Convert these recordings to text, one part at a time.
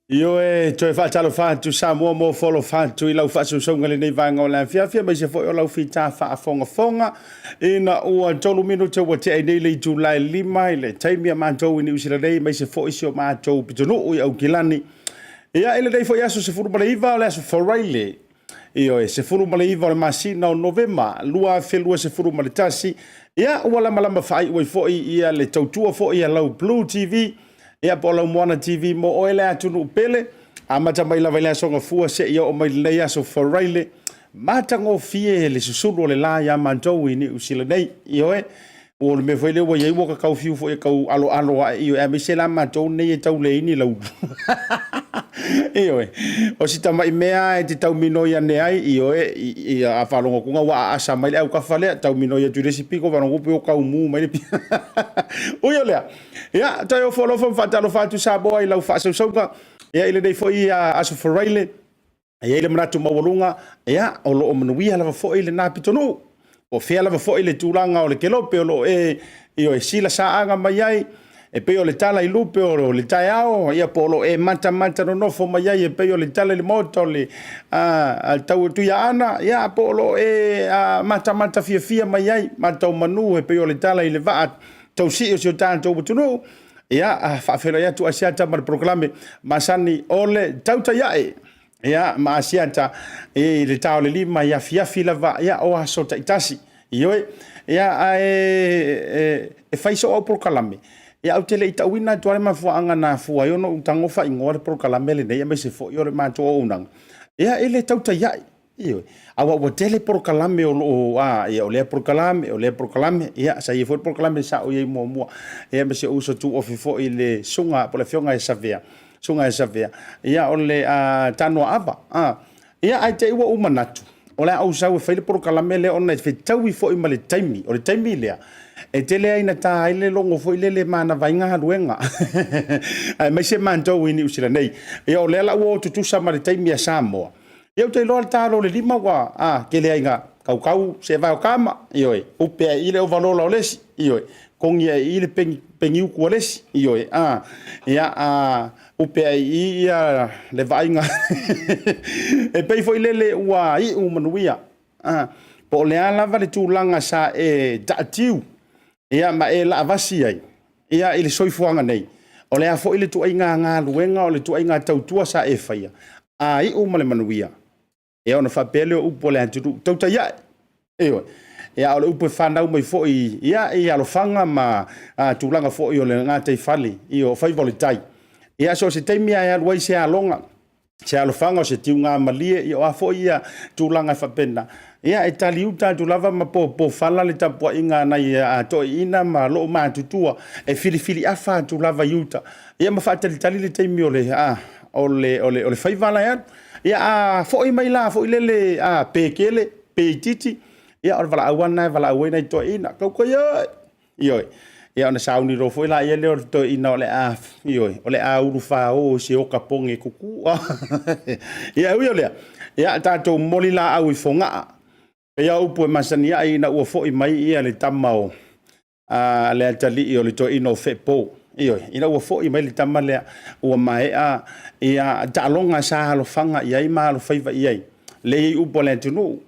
Io toi fa talo fa tu Samoa mo follow fa tu lau fa so songa le nei vanga o la fia mai se foi o lau fita fa fonga ina o tolu minu te wa te nei le July 5 le taimia mantou ni usira dei mai se foi sio mantou pitonu o au kilani ia ele dei foi aso se furu male iva le aso foraile io se furu male iva le masina o novema lua felua se furu male tasi ia wala malama fai o foi ia le tautua foi ia lau Blue TV ia po lau moana TV mo o ele atunu pele a mata mai la vaila songa fua se ia o mai le aso foraile mata ngo fie le susulu le la ya mantou ni usila nei io o le me foi le wa ye wo ka fiu fo e ka alo io e me se la mantou nei tau le ni lau io o si tama mea e te tau mino ia ne ai io a falongo kunga wa asa mai le au ka fale tau mino ia tu recipe ko vanongo pe o ka umu mai le o yo le ia tai o follow from fatalo fatu sa boy lau fa so ka ia ile dei foi aso foraile ia ile manatu mawalunga ia o lo manuia lava foi le na pitonu o fea lava foi le tulanga o le Leaupepe o lo io e sila saanga mai ai e pe o le tala i lupe o le taiao ia polo e mata no fo mai ai e pe o le tala le moto le al tau tu ya ana ia polo e mata fia mai ai mata manu e pe o le tala i le va tau si o tanto butunu ia fa fela ia tu Asiata mar proclame masani ole Tautai ia ma Asiata e le tau le lima ia fila va ia o aso taitasi io ia e faiso o proclame ia au tele itawina tuare mafuanga na fua yo no tango fa ingore proclame le nei me se fo yo le mato o unang ia ele Tautai io awa o tele proclame o ia o le proclame ia sa ia fo proclame sa o ia mo ia me se uso tu ofifo ile sunga po le fionga e savea ia o le tano ava ia ai te ua umanatu o le au sa o fele proclame le ona fe tawi fo i male taimi o le taimi le e tele ai na ta ile longo fo ile le mana vainga ruenga ai mai se manto wini usira nei ia o le la o tu sa male taimi a Samoa eu te loa talo le lima wa ke le ainga kau se vai o kama io o pe ile o valola o lesi io kongi ile pengi ku lesi io ia upe ai ia le vainga e pei foi lele ua I manuia po le ala vale tūlanga sa e ta'atiu ia ma e la avasi ai ia ile soifuanga nei o le a fo ile tu ai ngā luenga o le tu ai ngā tautua sa e faia I ma le manuia e ona fa pele o upo le antu tautai ia ia o le upo whanau mai fo ia alofanga ma tūlanga fo I o le ngā tei fali I o fai volitai ia so se teimia ia luai se alonga se alofanga o se tiu ngā malie I o a fo ia tūlanga whapena ia e tali uta tu lava ma po fala le tapua inga nai to ina ma lo ma tutua e fili afa tu lava uta ia ma fa tali le teimi o le ole fai vala ia fo I mai la fo I lele pekele peititi ia o vala awana vala awena to ina ko io ia ona sauni ro foi la ia le to ina ole ole uru fa o se o kaponge kuku ia le ia tato molila au I fonga ia upu masania ina ua foi mai ia le tamao le tali o le to ino fepo ina ua foi mai le tama le ua mai ia talonga sa lo fanga ia I ma lo faiva ia le upu le tunu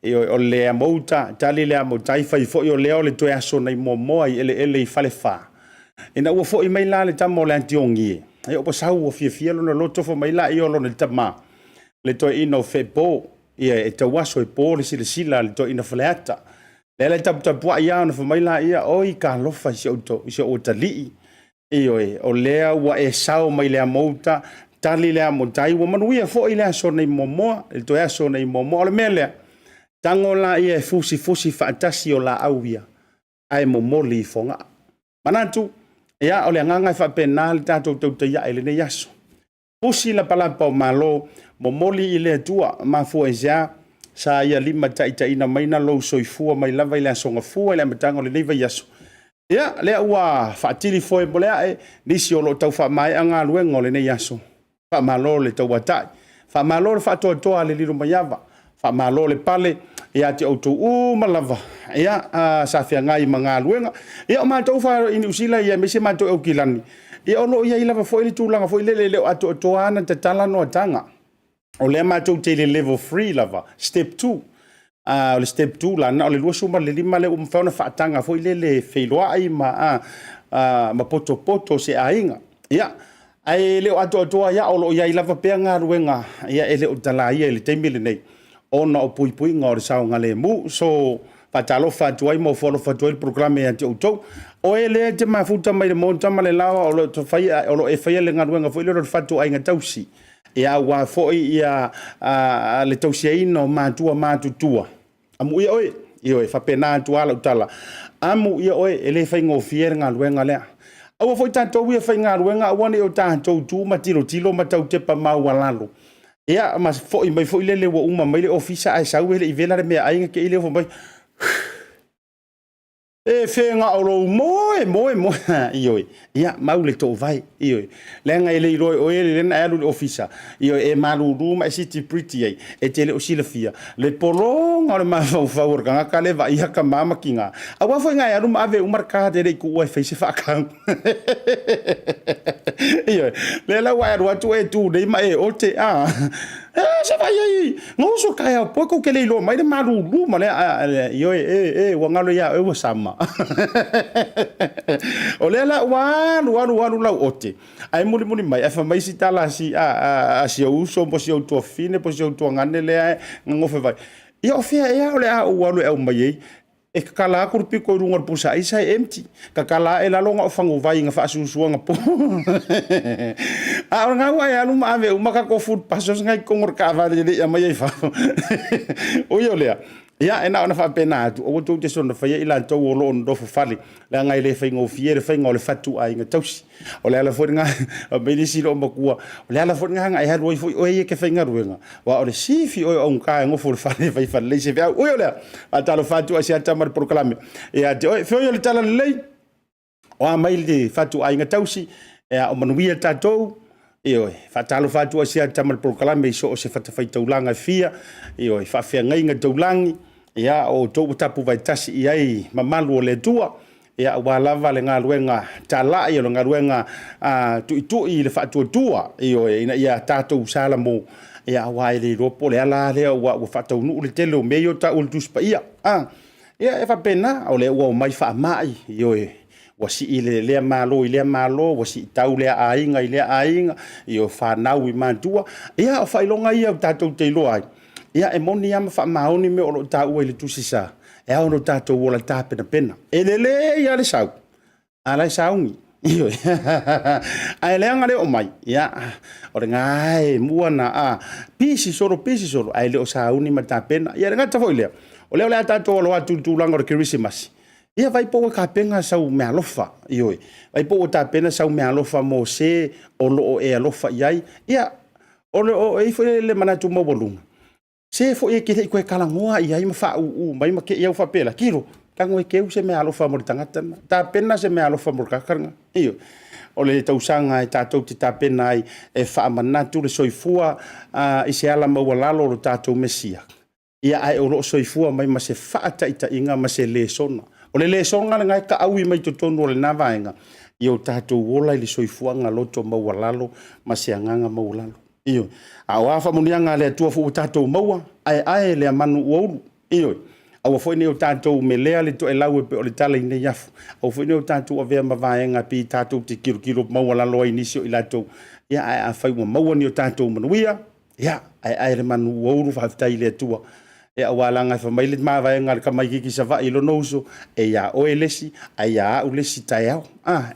o le mouta tali le mouta I fai foi o le to aso nei momo ele fale fa ina ua foi mai la le tama le antiongi e o pasau o fia lo loto fo mai la I o lo le tama le to ino fepo ia e tawaso e pole sila le to ina faleata le tapua ia na fa mai la ia oi ka lofa se o tali o lea ua e sao mai le mouta tali le mouta I ua manuia fo I le aso nei momo le to aso nei momo le mele tango la ia e fusi faatasi o la auia ai momoli fonga manatu ia o le nganga fa penal tato to ia ele ne yaso fusi la palapa o malo momoli ile tua ma fueja sa ia lima taitaina maina lo soifua mai lava ile songa fua ile matango le neva yaso ia le ua faatili foi bolea e nisi o lo tau fa mai anga luengo le ne yaso fa malo le tau watai fa malo le fa to le lilo mayava fa malo le pale ia te auto malava ia sa fia ngai manga luenga ia ma tau fa in usila ia mese ma to o kilani ia ono ia lava foi le tulanga foi le ato ana te tala no tanga o le ma to te level 3 lava step 2 le step 2 la na le lo suma le lima le fa na fa tanga foi le feiloa ai ma poto se ainga ia ai le ato ia o lo ia lava pe nga luenga ia ele o tala ia le temile nei ona o pui nga o le sao ngale mu so patalo fa tuai mo folo fa tuai programe ante utou o ele te mafuta mai le monta male lawa o lo to fai o lo e fai le ngaruenga foi le fa tuai nga tausi ia wa foi ia le tausi ino matutua amu ia oi fa pena tuala utala amu ia oi ele fai ngo fier ngaruenga le au foi tanto ia fai ngaruenga wani o tanto tu matilo matau te pa mau walalo ia mas foi mai foi le wo uma mai le ofisa ai sau ele ivela le me ai ke ile fo mai e fenga o lo moe ioi ia maule to vai ioi lenga ele roi o ele na alu ofisa ioi e malu ruma e city pretty ai e tele o silafia le polong o le ma favor kanga kale va ia ka mama kinga awa foi nga alu ma ave umar ka de ku o face fa kan ioi le la wa ro tu e tu de ma e o te se vai ai no so kai po ko ke le lo mai de malu ruma le ioi wangalo ya e sama o le la walu lau ote ai muli mai fa mai si tala si si uso mo si auto fine po si auto ngane le ngofe vai ia fia ia o le walu e mai e kala kurpi ko runga pusa isa empty kala e la longa fango vai nga fa susuanga po nga wa ya lu ma ave uma ka ko food pasos ngai ko ngor ka va de ya mai fa o yo le ia ena ona fa pena tu o tu te sona fa ila to o lo ndo fo fali la ngai le faingo fiere faingo le fatu ai nga tausi o le ala fo nga be ni si lo makua o le ala fo nga ngai ha roi fo o ye ke fainga ruenga wa o le sifi o on ka ngo fo fali fa fa le se va o yo le atalo fatu Asiata mar proclame ia te o fo yo le tala le o mai le fatu ai nga tausi o manuia tatou io fa talo fatu Asiata mar proclame so o se fata fai taulanga fia io fa fia ngai nga taulangi ia o tau tapu vai tasi iai mamalu o le tua ia ua lava le galuega talai o le galuega tuʻituʻi le faatuatua ia tatou salamo ia auā e le ilopo o le ala lea ua faataunuu le tele o mea o taʻu o le tusipaia ia e faapena o le ua o mai faamaʻi ua siʻi le lea malo i lea malo ua siʻi tau lea aiga i lea aiga io fanau i matua ia o faailoga ia o tatou te iloa ai ia e moni ama faamaoni me o loo taʻua i le tusi sa e ao no tatou ola tapenapena e lele ia le sau alai saugi ae leaga leo mai ia o le gae mua na pisi solo ae leo sauni ma tapena ia le gata foʻi lea o lea o le a tatou aloa tulutulaga o le kerisimasi ia vai pou e kapenga sau me alofa vai pou o tapena sau me alofa mo se o loo e alofa iai ia o e foi le manatu mo bolunga se foi e ke koe kalangoa iai ma fa mai ma ke ia fa pela kilo kango e keu se me alofa mo tangata tapena se me alofa mo kakaranga o le tausanga e tatou te tapena ai e fa manatu le soifua i se ala mo lalo lo tatou mesia ia ai o lo soifua mai ma se fa ta inga ma se le sona o le songa le ngai ka aui mai totonu o le navaenga i o tatou ola i le soifuanga loto maua lalo ma se anganga maua lalo a o afa munianga le atua fu o tatou maua ae le amanu uaulu a foi ne o tatou me lea le to e lau e pe o le tala i nei afu a foi ne o tatou a vea mavaenga pi tatou te kilo maua lalo a inisio i latou ia ae a fai maua ni o tatou manuia ia ae le manu uaulu whaftai le atua e awalanga fa mai le mavaenga le kamai kiki sa vai lo nouso e ia o elesi ai ia o lesi taiao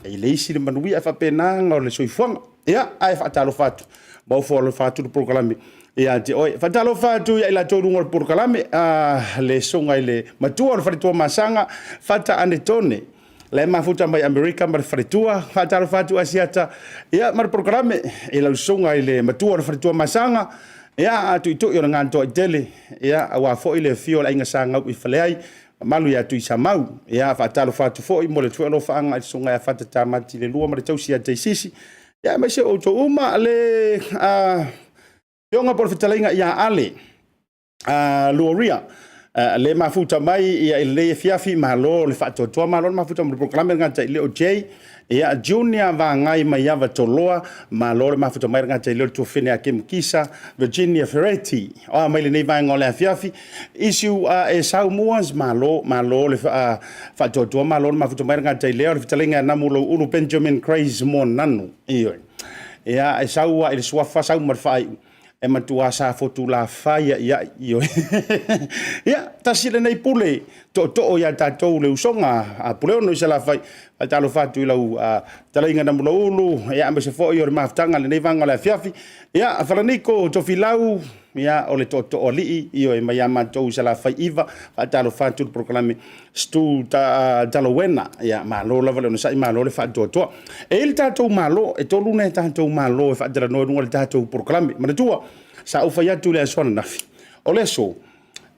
e leisi le manuia fa penanga o le soifuanga ia ai fa talo fatu mau fo fatu do programe ia te oi fa talo fatu ia la todo ngol programe le songa ile matua o fatu masanga fata anetone le mafuta mai America mar fatu fa talo fatu Asiata ia mar programe ila songa ile matua o fatu masanga ia tu yo nganto tele ia awa fo ile fio la inga sanga i faleai malu ya tu samau ia fa talo fatu fo i mole tuelo fanga songa ya fata tamati le lua mar tausia te sisi ia me se o to uma le yo nga por fitalinga ia ale Loia le mafuta mai ia le fiafi malo le fatu to malo mafuta mo proclame ngata ile o j ia junior va ngai mai ava toloa malo le mafuta mai ngata ile to fine akim kisa Virginia Ferretti o mai le nei va ngole fiafi issue e Samoa's malo le fatu to malo mafuta mai ngata ile o fitalinga na mulo ulu Benjamin Craze mon nanu ia e saua ile swafa sau marfai e matua sa fotu la faia ia ia tasile nei pule to ia tatou le usonga a pule no se la fai talo fatu i lau talainga na mulaulu ia me se fo i o maftanga le nei vanga le fiafi ia falaniko to filau ia o le to oli i o mai amatou se la fai iva talo fatu proclame stu talowena ia malo la vale no sai malo le fatu to e il tatou malo e tolu ne tatou malo e fatera no le tatou proclame ma tua sa o fai atu le sona nafi o le so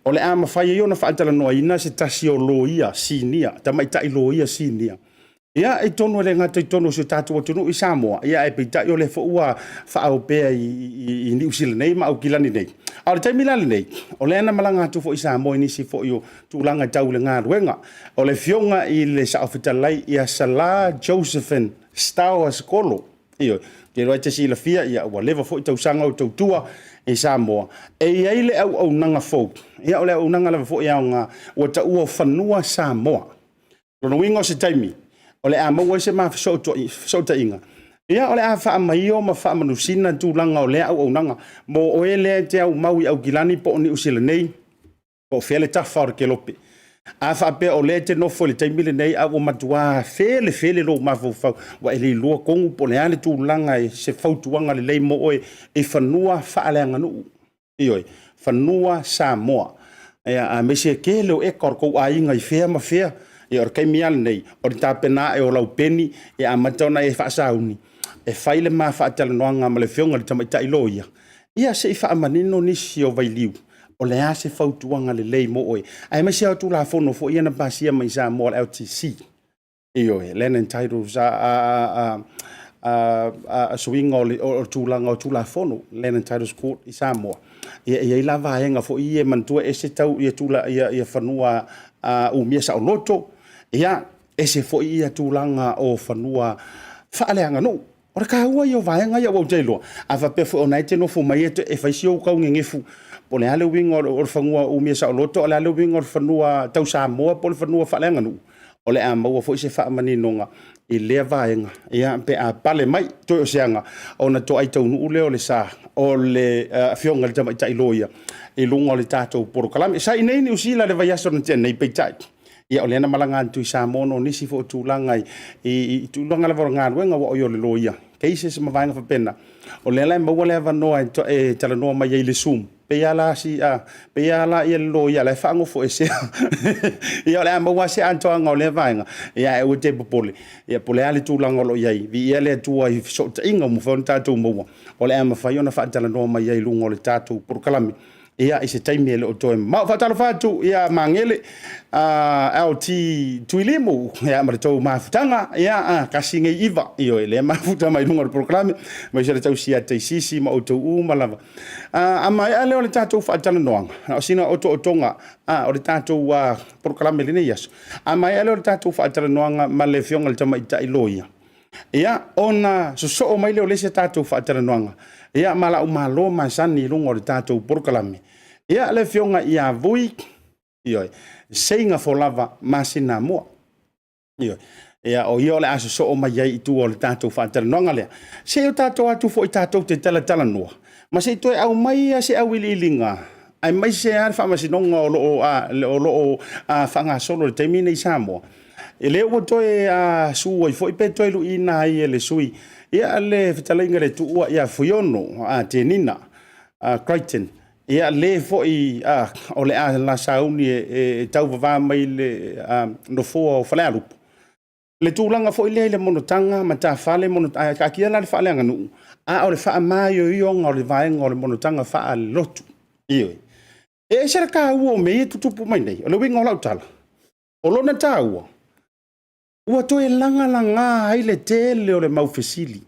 o le ama fai yo na fatela no ina se tasi o Loia sinia Tamaitai Loia sinia ia e tonu le ngata tonu se tatou tonu i Samoa ia e pita yo le fo ua fa au pe i New Zealand nei ma o kilani nei a le taimi lale nei o le ana malanga tu fo i Samoa ni si fo yo tu langa tau le ngaruenga o le fionga i le Saufitalai ia Salā Josephine Stowers-Kolo io ke roi te sila fia ia ua leva fo i tausanga o tautua e Samoa e ia ile au nanga fo ia ole au nanga leva fo ia nga o ta ua fanua Samoa lono wingo se taimi ole a maua se ma so ta inga ia ole a fa mai o ma fa manusina tu langa ole au nanga mo o ele te au mau au gilani po ni usile nei po fele ta far ke lope a fa pe ole te no fo le taimi le nei au matua fele lo ma fo fa wa ele lo kongu po le ale tu langa e se fautuanga le lei mo o e fanua fa ale nganu io fanua Samoa ia a me se ke lo e kor ko ai ngai fe ma fe e or kai mial nei or ta pena e o Leaupepe e a matona e fa sauni e faile ma fa tala noanga ma le fionga le Tamaitai Loia ia se fa manino ni si o vailiu o le a se fautuanga le lei mo oi ai me se o tu la fono fo ia na pasia mai sa mo LTC io Lene titles swing o tulanga o tula fono Lene titles court i Samoa ia la vaenga fo ia mantua e se tau ia tula ia fanua o mia sa loto ia se foi ia tūlanga o whanua whaaleanga no. Ora ka ua i o vaenga ia wau teilo. A whape fu o nai te no fu mai e whaisi o kau ngengefu. Po le ale winga o whanua o mia sa o loto, o le ale winga o whanua tau Samoa, po le whanua whaaleanga no. O le a maua foi se whaamani nonga i lea vaenga. Ia pe a pale mai toi o seanga. O na to ai tau nuu leo le sa. O le fionga le Tamaitai Loia. I lunga o le tātou poro kalame. Sa inei ni usila le vaiaso na tēnei peitai. Ia o le ana malanga antu i Samoa no nisi fo tūlanga i tūlanga le varo ngā wa o yo le Loia. Keise se mavaenga whapena. O le alai maua le avanoa e talanoa mai e le Zoom. Pe ala si pe ala ia lo ia le fango fo ese ia le maua se anto nga le vaenga ia e o te popole ia pole ale tu lango lo ia vi ia le tu ai so inga mo fon tatu mo o le ama fa yona fa tala no mai ia lungo le tatu por kalami ia ise taimi le o toe ma fa tala fa tu ia mangele lt tuilimo ia ma to ma futanga ia kasinge iva io le ma futa mai lungo le programa ma se le tau sia te sisi ma o to u malava ama ale o le tatu fa tala noanga o sina o to tonga o le tatu programa le nias ama ale o le tatu fa tala noanga ma le fionga le Tamaitai Loia ia ona so mai le o le se tatu fa tala noanga ia mala o malo masani lungo le tatu programa ia le fionga ia Vui Seigafolava Masinamua ia o io le aso so mai ai tu o le tatu fa tala noanga le se o tatu atu fo i tatu te tala noa ma se toi au mai se au ililinga ai mai se ar fa masinonga o lo fanga solo le temine i Samoa e le o toi su foi pe toi lu ina ai le sui ia le fitalinga le tu ia fuiono te nina Crichton ia le foi o le la sauni e tau va mai le no fo falalu le tūlanga foi le monotanga ma ta fale monotanga ka kia la le faleanga nu o le fa mai o nga o le vaenga o le monotanga fa lotu io e se ka uo me tutupu mai nei o le winga o lautala o lona tau ua to e langa ai le tele o le mau fesili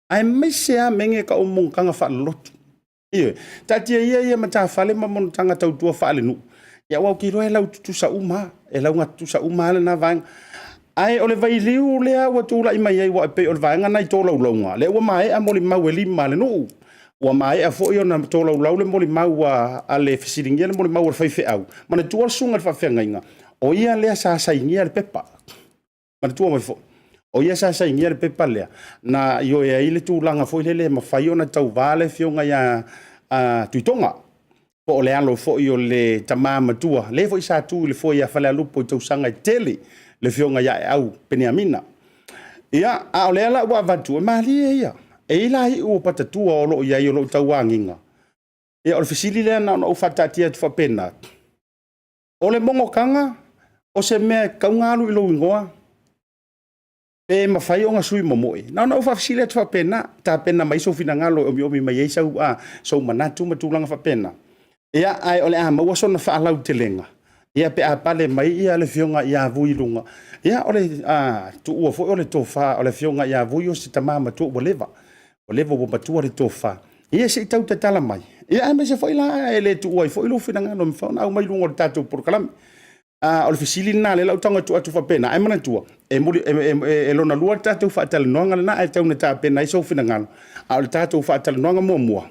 ai mese a menge ka o monkanga fa lotu io tatia ia ma ta fale ma monotanga tau tua fa le nu ia wa ki ro e lau tu sa uma e lau nga tu sa uma na vaenga ai o le vai liu le a tu la mai ai wa pe o vaenga nai to lo longa le wa mai a moli mau e lima le no wa mai a fo yo na to lo le moli mau a le fisiringia le moli mau le fai au ma na tu sunga fa fenga o ia le sa ingia le pepa ma tu mai fo o ia sa ingia le pepa le na yo e ile tu langa fo le ma fai ona tau vale fionga ya tuitonga po le alo fo yo le tamama tua le fo isa tu le fo ia fale lupo tau sanga tele le fionga ya au peniamina ia a le ala wa vatu mali ia e la i o patatua o lo ia i lo tawanginga ia o fisili le na o fatatia tu pena o le mongo kanga o se me kaungalu i lo ngoa e ma fai onga sui momoi na o fa fisili tu pena ta pena mai so fina ngalo o mi mai sa so manatu matulanga fa pena ia ai o le a ma so na fa lau telenga ia pe a pale mai ia le fionga ia Vui lunga ia ole tu o fo ole tofa ole fionga ia Vui o se tamama tu o leva bo patua le tofa ia se tau te tala mai ia me se foi la ele tu o foi lo fina ngano me fa na mai lunga le tatu por kalam ole fisili na le lautanga tu atu fa pena ai mana tu e muli e lona lua tatu fa tala nonga na e tau na ta pena i so fina ngano ole tatu fa tala nonga mo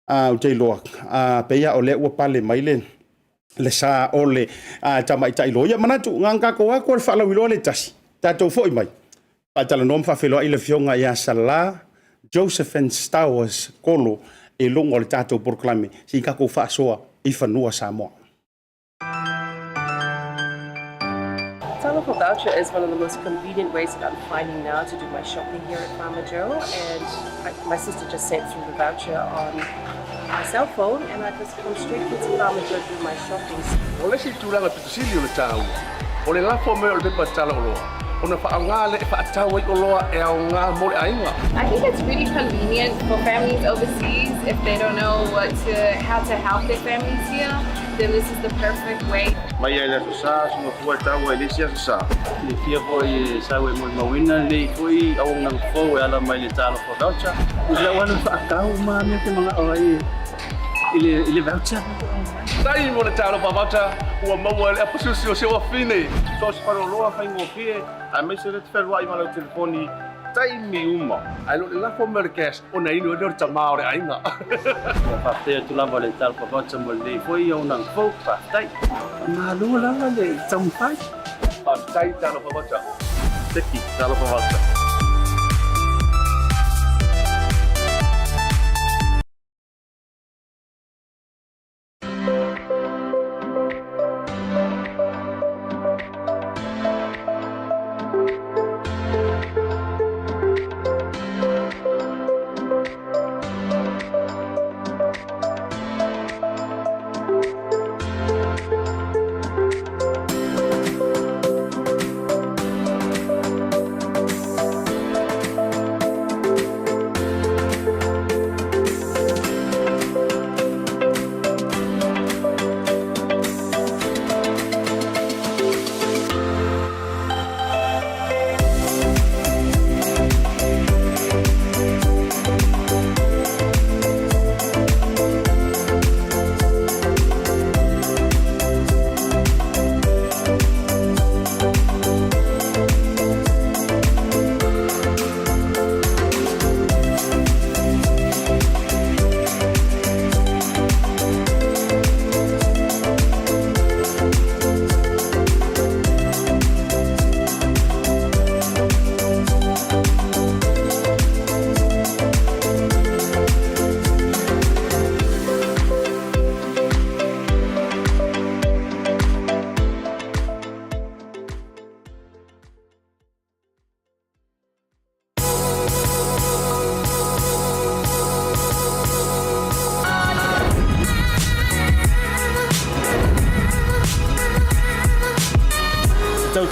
o te loa pe ia ole o pale mai le sa ole Tamaitai Loia manatu nganga ko ko fa la wilo le tasi tato foi mai patala nom fa felo ile fionga ya Salā Josephine Stowers-Kolo e longo le tato proclame si ka ko fa soa I fanua Samoa. Local voucher is one of the most convenient ways that I'm finding now to do my shopping here at Farmer Joe, and my sister just sent through the voucher on my cell phone, and I just come straight to Farmer Joe to do my shopping. Ole si tulanga pitusili ole tau. Ole la fo me ole pepa tala olo. Ona fa anga le fa tau I olo e anga mo ainga. I think it's really convenient for families overseas if they don't know how to help their families here. Then this is the perfect way. Mai ai la sa so fo tau e lisia sa. Le fia foi sa we mo mawina le foi au nang fo ala mai le tala for voucher. Ila wana fa tau ma me te mga oi. Ele voucher. Tai mo le talo pavata ua mau le apusu se wa fine. So se paro loa fai ngo fie. A me se le tfelwa I mala telefoni. Tai mi uma. Ai lo la fo merkes o nei no dor tamao re ainga. Fa te tu lava le talo voucher mo le foi o nang fo fa tai. Ma lu la le tam fai. Pa tai talo pavata. Teki talo pavata.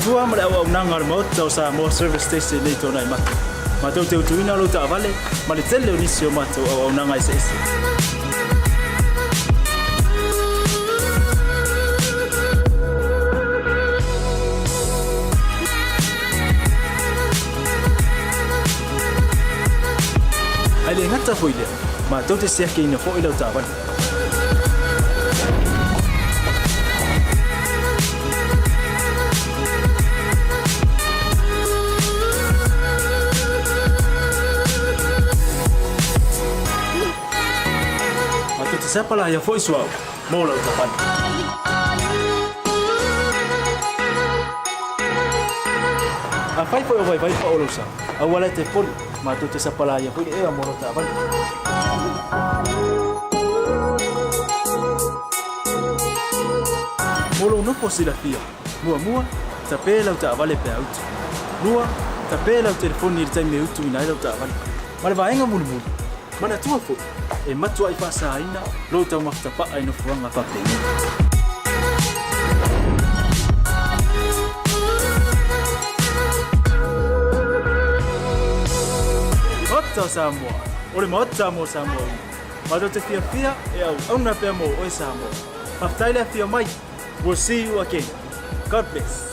Tua mara au nanga mo tau Samoa service station nei tona I matu. Ma tau te utuina lo ta vale, ma le tele onisi o matu au nanga I se. Ai le ngata foi le, ma tau te sia ke ina fo I lo ta vale. Salā ia foi suau, mo lau tapani. A fai foi o vai pa o lusa. A wala te poli, ma tu te Salā ia foi e a mo lau tapani. Mo lau no posila fia. Mua, tape lau ta vale pe auto. Lua, tape lau telefoni il taime utu ina lau ta vale. Ma le vaenga mulu. Mana tua foi. E matua I whasa aina, lo tau maftapa ai no fuanga whapengi. Ota Samoa, ore maota mo Samoa. Mato te fia e au auna pia mo oi Samoa. Maftaile fia mai, we'll see you again. God bless.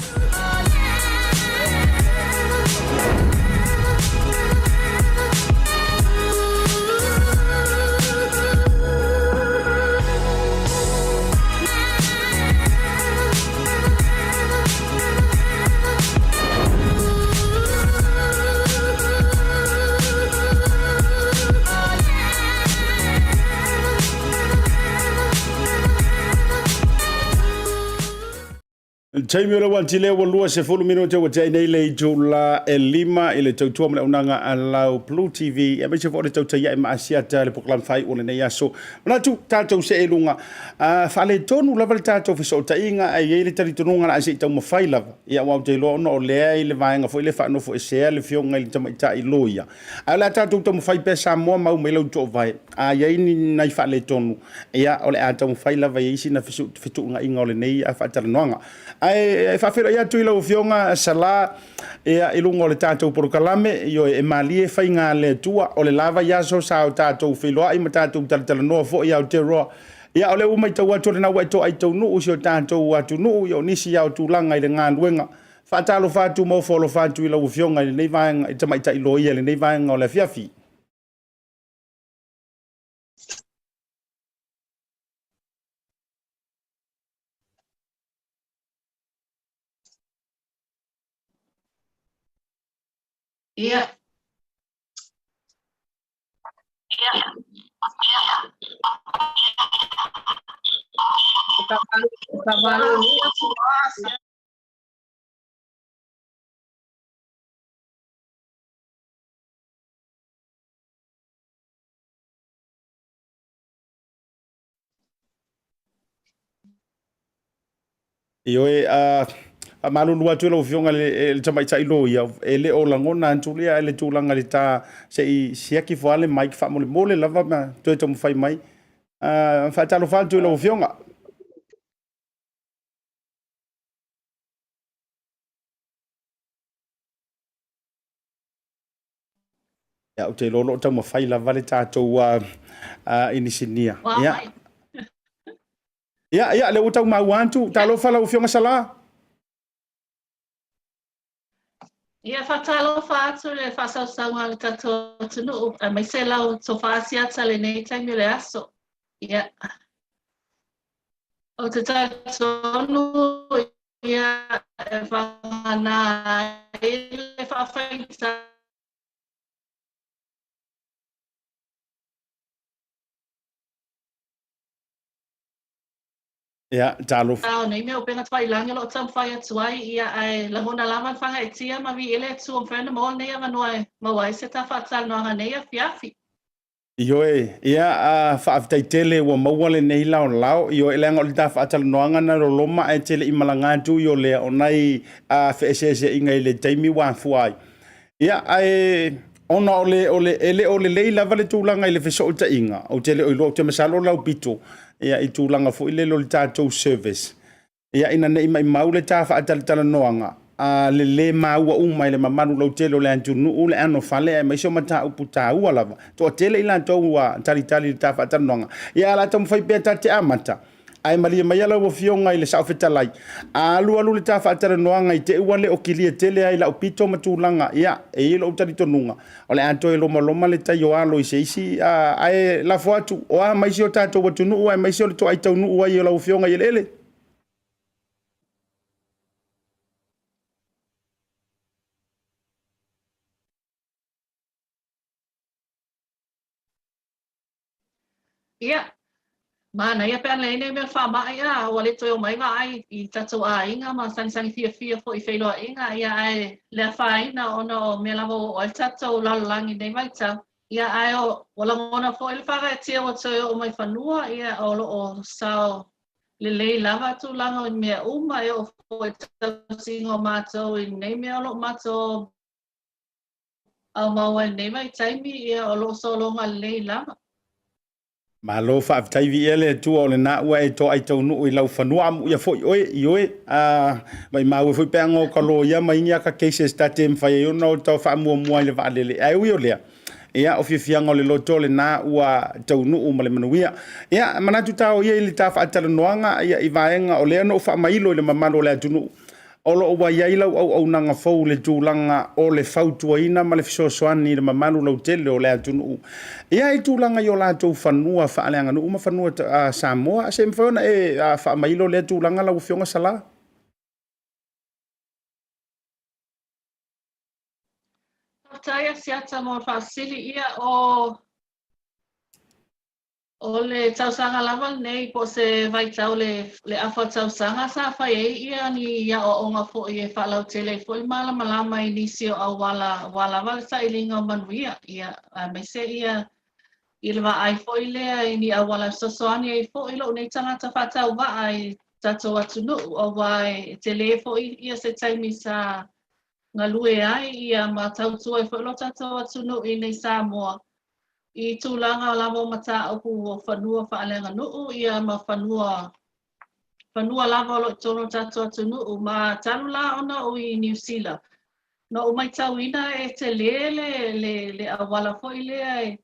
Taimi o le wantile wa lua se fulu mino te wate nei le jula e lima i le tautua mle unanga a BLU TV e mai se fo le tautai e ma Asiata le poklam fai o le nei aso mana tu tātou se e lunga whale tonu lava le tātou fiso o tainga e i le taritonunga na ase i tau mawhai lava i a wau te loa ono o lea i le vaenga fo i le whaano fo e sea le fionga i le Tamaitai i Loia a le tātou tau mawhai pe Samoa mau me lau to vai a iei ni nai whale tonu e a o le a tau mawhai lava i isi na fitu nga inga o le nei a whaatara ai fa fera ia tu ilo fionga Salā e ilungo le tātou porokalame io e malie fainga le tua o le lava ia so sa o tātou filoa i ma tātou talatala noa fo ia o te roa ia o le umai tau atu le nawa ito ai tau nuu si o tātou atu nuu io nisi ia o tūlanga i le ngā luenga whaatalo whātu mo folo whātu ilo fionga i le nei vaenga i Tamaitai Loia le nei vaenga o le fiafi Ia. Ioe malulu atu lo fionga le Tamaitai Loia ele o langona antulia ele tulanga le ta sei siaki foale mai fa mole lava ma to to fai mai fa talo fa tu lo fionga ya o te lolo tau mawhai lava le tātou inisinia. Ia, le utau mau antu, tā lo whala u fionga Salā? Ia whatalo whaatu le whasausaunga le tato tunu, mai se lau to Asiata Lene taimi le aso. Ia. O te tatonu, ia e whangana le whawhaita. Ia, talo. Nei mea o pena whailangi lo tam whai atuai, ia ai la hona laman whanga e tia ma vi ele tu om whena mo nei ama noa mawai se ta whatal noa nei a fiafi. Ioe, ia whaafitai tele ua mauale nei lao, ioe leanga o le ta whaatal noanga na lo loma e tele i malangatu io lea o nai whaesese inga i le taimi wa fuai. Ia, ona o le leila vale tūlanga i le wheso o ta inga, o tele o ilo te masalo lau pito, ia i tūlanga fo i le lo le tātou service. Ia ina nei mai maule tā whaatal noanga, le maua uma i le mamanu lau tele o le antu nuu le ano fale, mai sio mata upu tā ua lava, toa tele ila tau tali le tā whaatal noanga. Ia ala tamu whai pēta te amata, ai maria mai ala wo fionga i le Leaupepe Talai. Alu le ta whaatara noanga i te ua le o kilia tele ai lau pito matulanga. Ia, e ilo utari tonunga. O le anto e loma le tai o alo i se isi. Ai la fuatu. O a maisi o tato watu nuu. Ai maisi o le to ai tau nuu ai o lau fionga i lele. Ia. Mana ia pe ana nei mea wha ia o le toi o mai wa ai i tatou a inga ma sangi fia fo i whailo inga ia ai lea whaina ono o mea lavo o le tatou lalolangi nei mai tau. Ia ai o langona fo i le whaka e tia o toi o mai whanua ia o lo o sao le lei lava tu langa i mea uma e o fo i tau singo mātou i nei mea o lo mātou au maua nei mai taimi ia o lo solonga le lei lava. Malo whaafitai vi ele tua o le na ua e to ai tau nuu i lau whanua amu ia foi ioe mai mau e foi pea ngō ka Loia mai ingia ka cases ta te mwhai e ona o tau whaamua mua i le waalele ai ui o lea ia o fiafianga o le loto le na ua tau nuu ma le manuia ia manatu tau ia i le ta whaatala noanga ia i vaenga o lea no whaamailo i le mamano o le atu nuu olo ua iai lau au nanga fau le tūlanga o le fautuaina ma le fisoasoani le mamanu lau tele o le atunu. Ia i tūlanga i o lātou whanua whaaleanga nu uma whanua Samoa. Se mwhaona e whaamailo le tūlanga lau fionga Salā? Tautai Asiata mo whaasili ia o le tausanga lava nei po se vai tau le awha tausanga sa whai e ia ni ia o onga fo i e whalau tele fo i malama i nisi o au wala wale sa i linga o manuia ia me se ia i le wa ai fo i lea i ni au wala sosoani i fo i lo nei tangata whatau wa ai tato atunu o wai tele fo i ia se taimi sa ngalue ai ia ma tautua i fo i lo tato atunu i nei Samoa. I tūlanga o lavo mata opu o whanua whaalenga nuu ia ma whanua lava o lo tono tato atu nuu ma tanu la ona o i New Zealand. No o mai tauina e te le awala fo i lea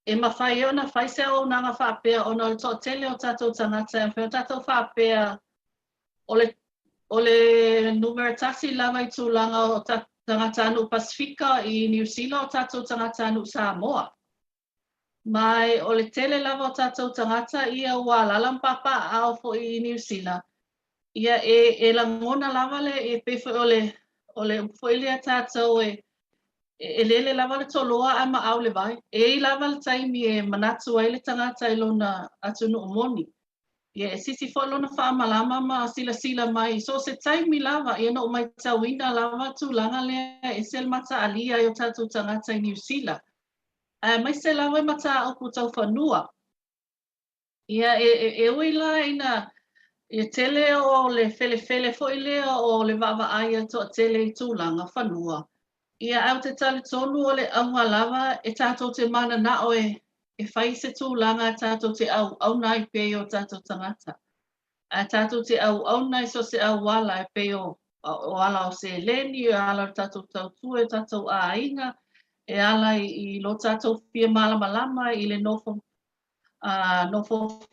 e mawhai ona whai se o nanga whaapea ona o to tele o tato tangata e whio tato whaapea o le numero tasi lava i tūlanga o tangata anu Pasifika i New Zealand o tato tangata anu Samoa. Mai o le tele lava o tatou tangata ia ua lalampapa ao fo i New Zealand. Ia e langona lava le e pe fo o le fo i lea tatou e lele lava le toloa a ma au le vai. E lava le taimi e manatu ai le tangata i lona atunu umoni. Ia e sisi fo lona whaamalama ma sila mai. So se taimi lava, ia no mai tauina lava tūlanga lea e sel mata alia i o tatu tangata i New Zealand. Mai se lava mata au ku tau whanua. Ia e uila ina e tele o le fele fo ilea o le vava aia to tele i tūlanga whanua. Ia au te tali tonu o le aunga lava e tātou te mana na o e whai se tūlanga tātou te au nai pe o tātou tangata. A tātou te au nai so se au wala e pe o ala o se Lene, e ala o tātou tautue, tātou a inga, e ala i lo tātou fia malama i le nofo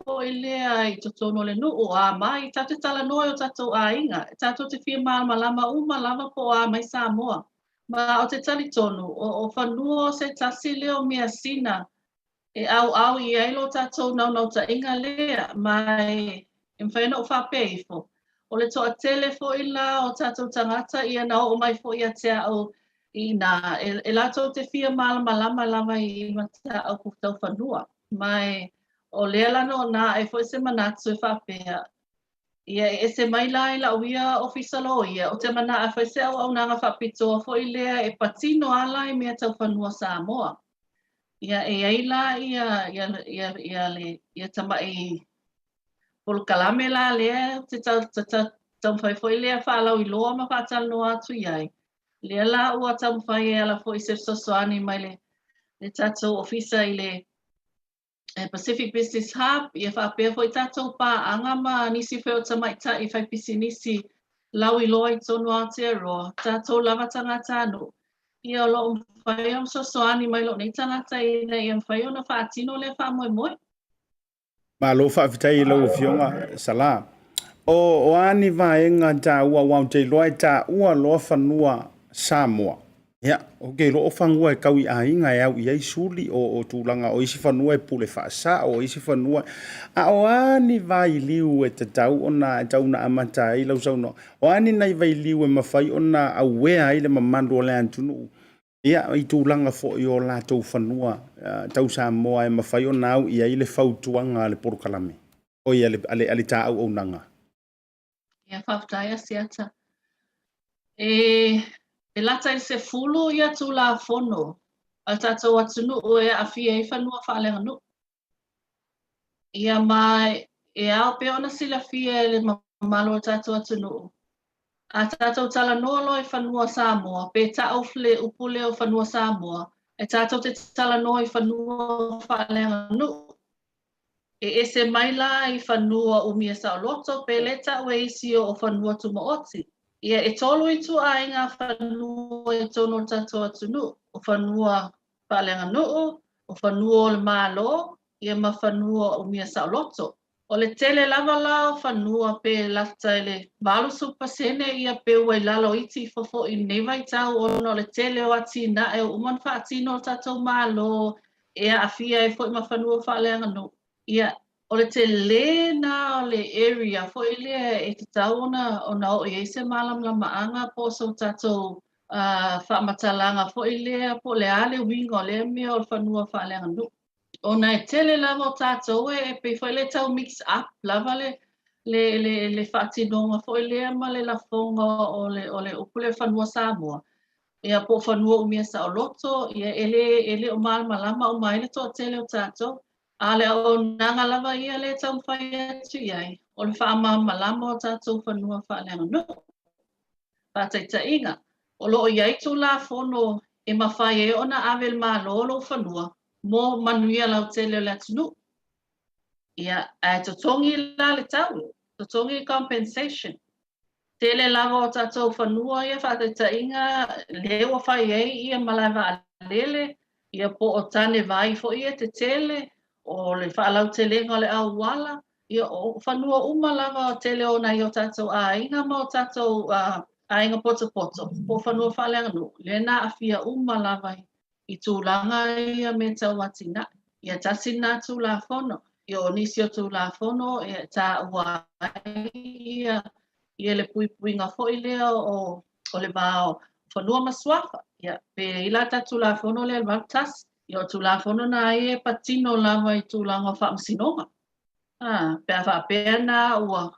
fo i lea i totono le nuu a mai, tātou tala noi o tātou a inga, tātou te fia malama lava po a mai Samoa. Ma o te tali tonu, o whanua o se tasi leo mea sina, e au i ailo tātou nau ta inga lea, mai e mwhaina o whapefo. O le toa tele fo i la o tātou tangata ia na o mai fo i a tea au i na, e lato te fia malama lava i mata au kutau whanua. Mai o lea lana o nā e fo i se manatu e whapea. Ia e se mai la i la uia ofisa Loia, o te mana a whaise au nanga whapitoa fo i lea e patino ala i mea tau whanua Samoa. Ia e aila ia tama i polo kalame la lea te tau whai fo i lea whaalau i loa ma whaatal no atu iai. Lea la ua tau whai e ala fo i se sosoani mai le tatou ofisa i le Pacific Business Hub, ia whaapea fo i tātou pā anga ma nisi wheo Tamaitai i whai pisi nisi lau i loa i tonu Aotearoa, tātou lava tangata anu. Ia o lo whai am sosoani mai lo nei tangata i nei am whai o na whaatino le wha moe. Ma lo whaafitai lau fionga Salā. O ani vaenga tā ua wau te loa tā ua loa whanua Samoa. Ia, okay, lo whangua e kau i ainga e au i ei suli o tūlanga o isi whanua e pule whaasa o isi whanua. A o ani vai liu e te tau o na e tau na amata i lau sauno. O ani nei vai liu e mawhai o na au wea i le mamandu o le antunu. Ia, i tūlanga fo i o la tau whanua tau Samoa e mawhai o na au i ei le whautuanga le porukalame. O i ale tā au o nanga. Ia whaftai Asiata. E lata i se fulu ia tu la fono. Al tātou atunu o e awhia i whanua whaalenga nu. Ia mai e au pe ona sila fia le mamalo o tātou atunu. A tātou tala nolo i whanua Samoa. Pe tau fle upule o whanua Samoa. E tātou te tala no i whanua whaalenga nu. E se mai la i whanua o mia sa o loto. Pe le tau e isi o whanua tumaoti. Ia e tolu i tu a inga whanua e tono tātou atunu, o whanua whalenga nuu, o whanua o le malo, ia ma whanua o mia sa o loto. O le tele lava lao whanua pe lata le malu supasene ia pe ua i lalo iti fofo i newa i tau ono le tele o ati na e uman whaatino o tātou malo, ea awhia e fo i ma whanua whalenga nuu. Ia o le te le na o le area fo i lea e te tau ona o i eise malam la maanga po so tātou whamatalanga fo i lea po le ale wingo le mea o le whanua whalenga nu. O na e tele lava o tātou e pe fo i le tau mix up lava le whaatinonga fo i lea ma le lafonga o le upule whanua Samoa. Ia po whanua umia sa o loto, ia ele o malama o maile to tele o tātou. Ale o nanga lava ia le tau whai atu iai. O le wha malama o tātou whanua whalenga no. Pātaita inga. O loo iai tu la fono e mawhai e ona avel ma lolo whanua. Mo manuia lau tele o le atunu. Ia e totongi la le tau. Totongi compensation. Tele lava o tātou whanua ia whātaita inga. Lewa whai ei ia malaiwa alele. Ia po o tane vai fo ia te tele. O le whaalau te lenga le au wala, ia o whanua lava o tele o nei o tātou a inga ma o tātou a inga poto. Po whanua whalenga nu, le nā a whia lava i tūlanga ia me tau atina. Ia tasina tū la whono, ia o nisi o tū la whono, ia tā ua ia le puipuinga fo i lea o le vāo whanua maswafa. Ia, pe ila tulafono le vouchers. Ia tulafono na e patino lava I tulanga whamasinonga. Pe a na ua.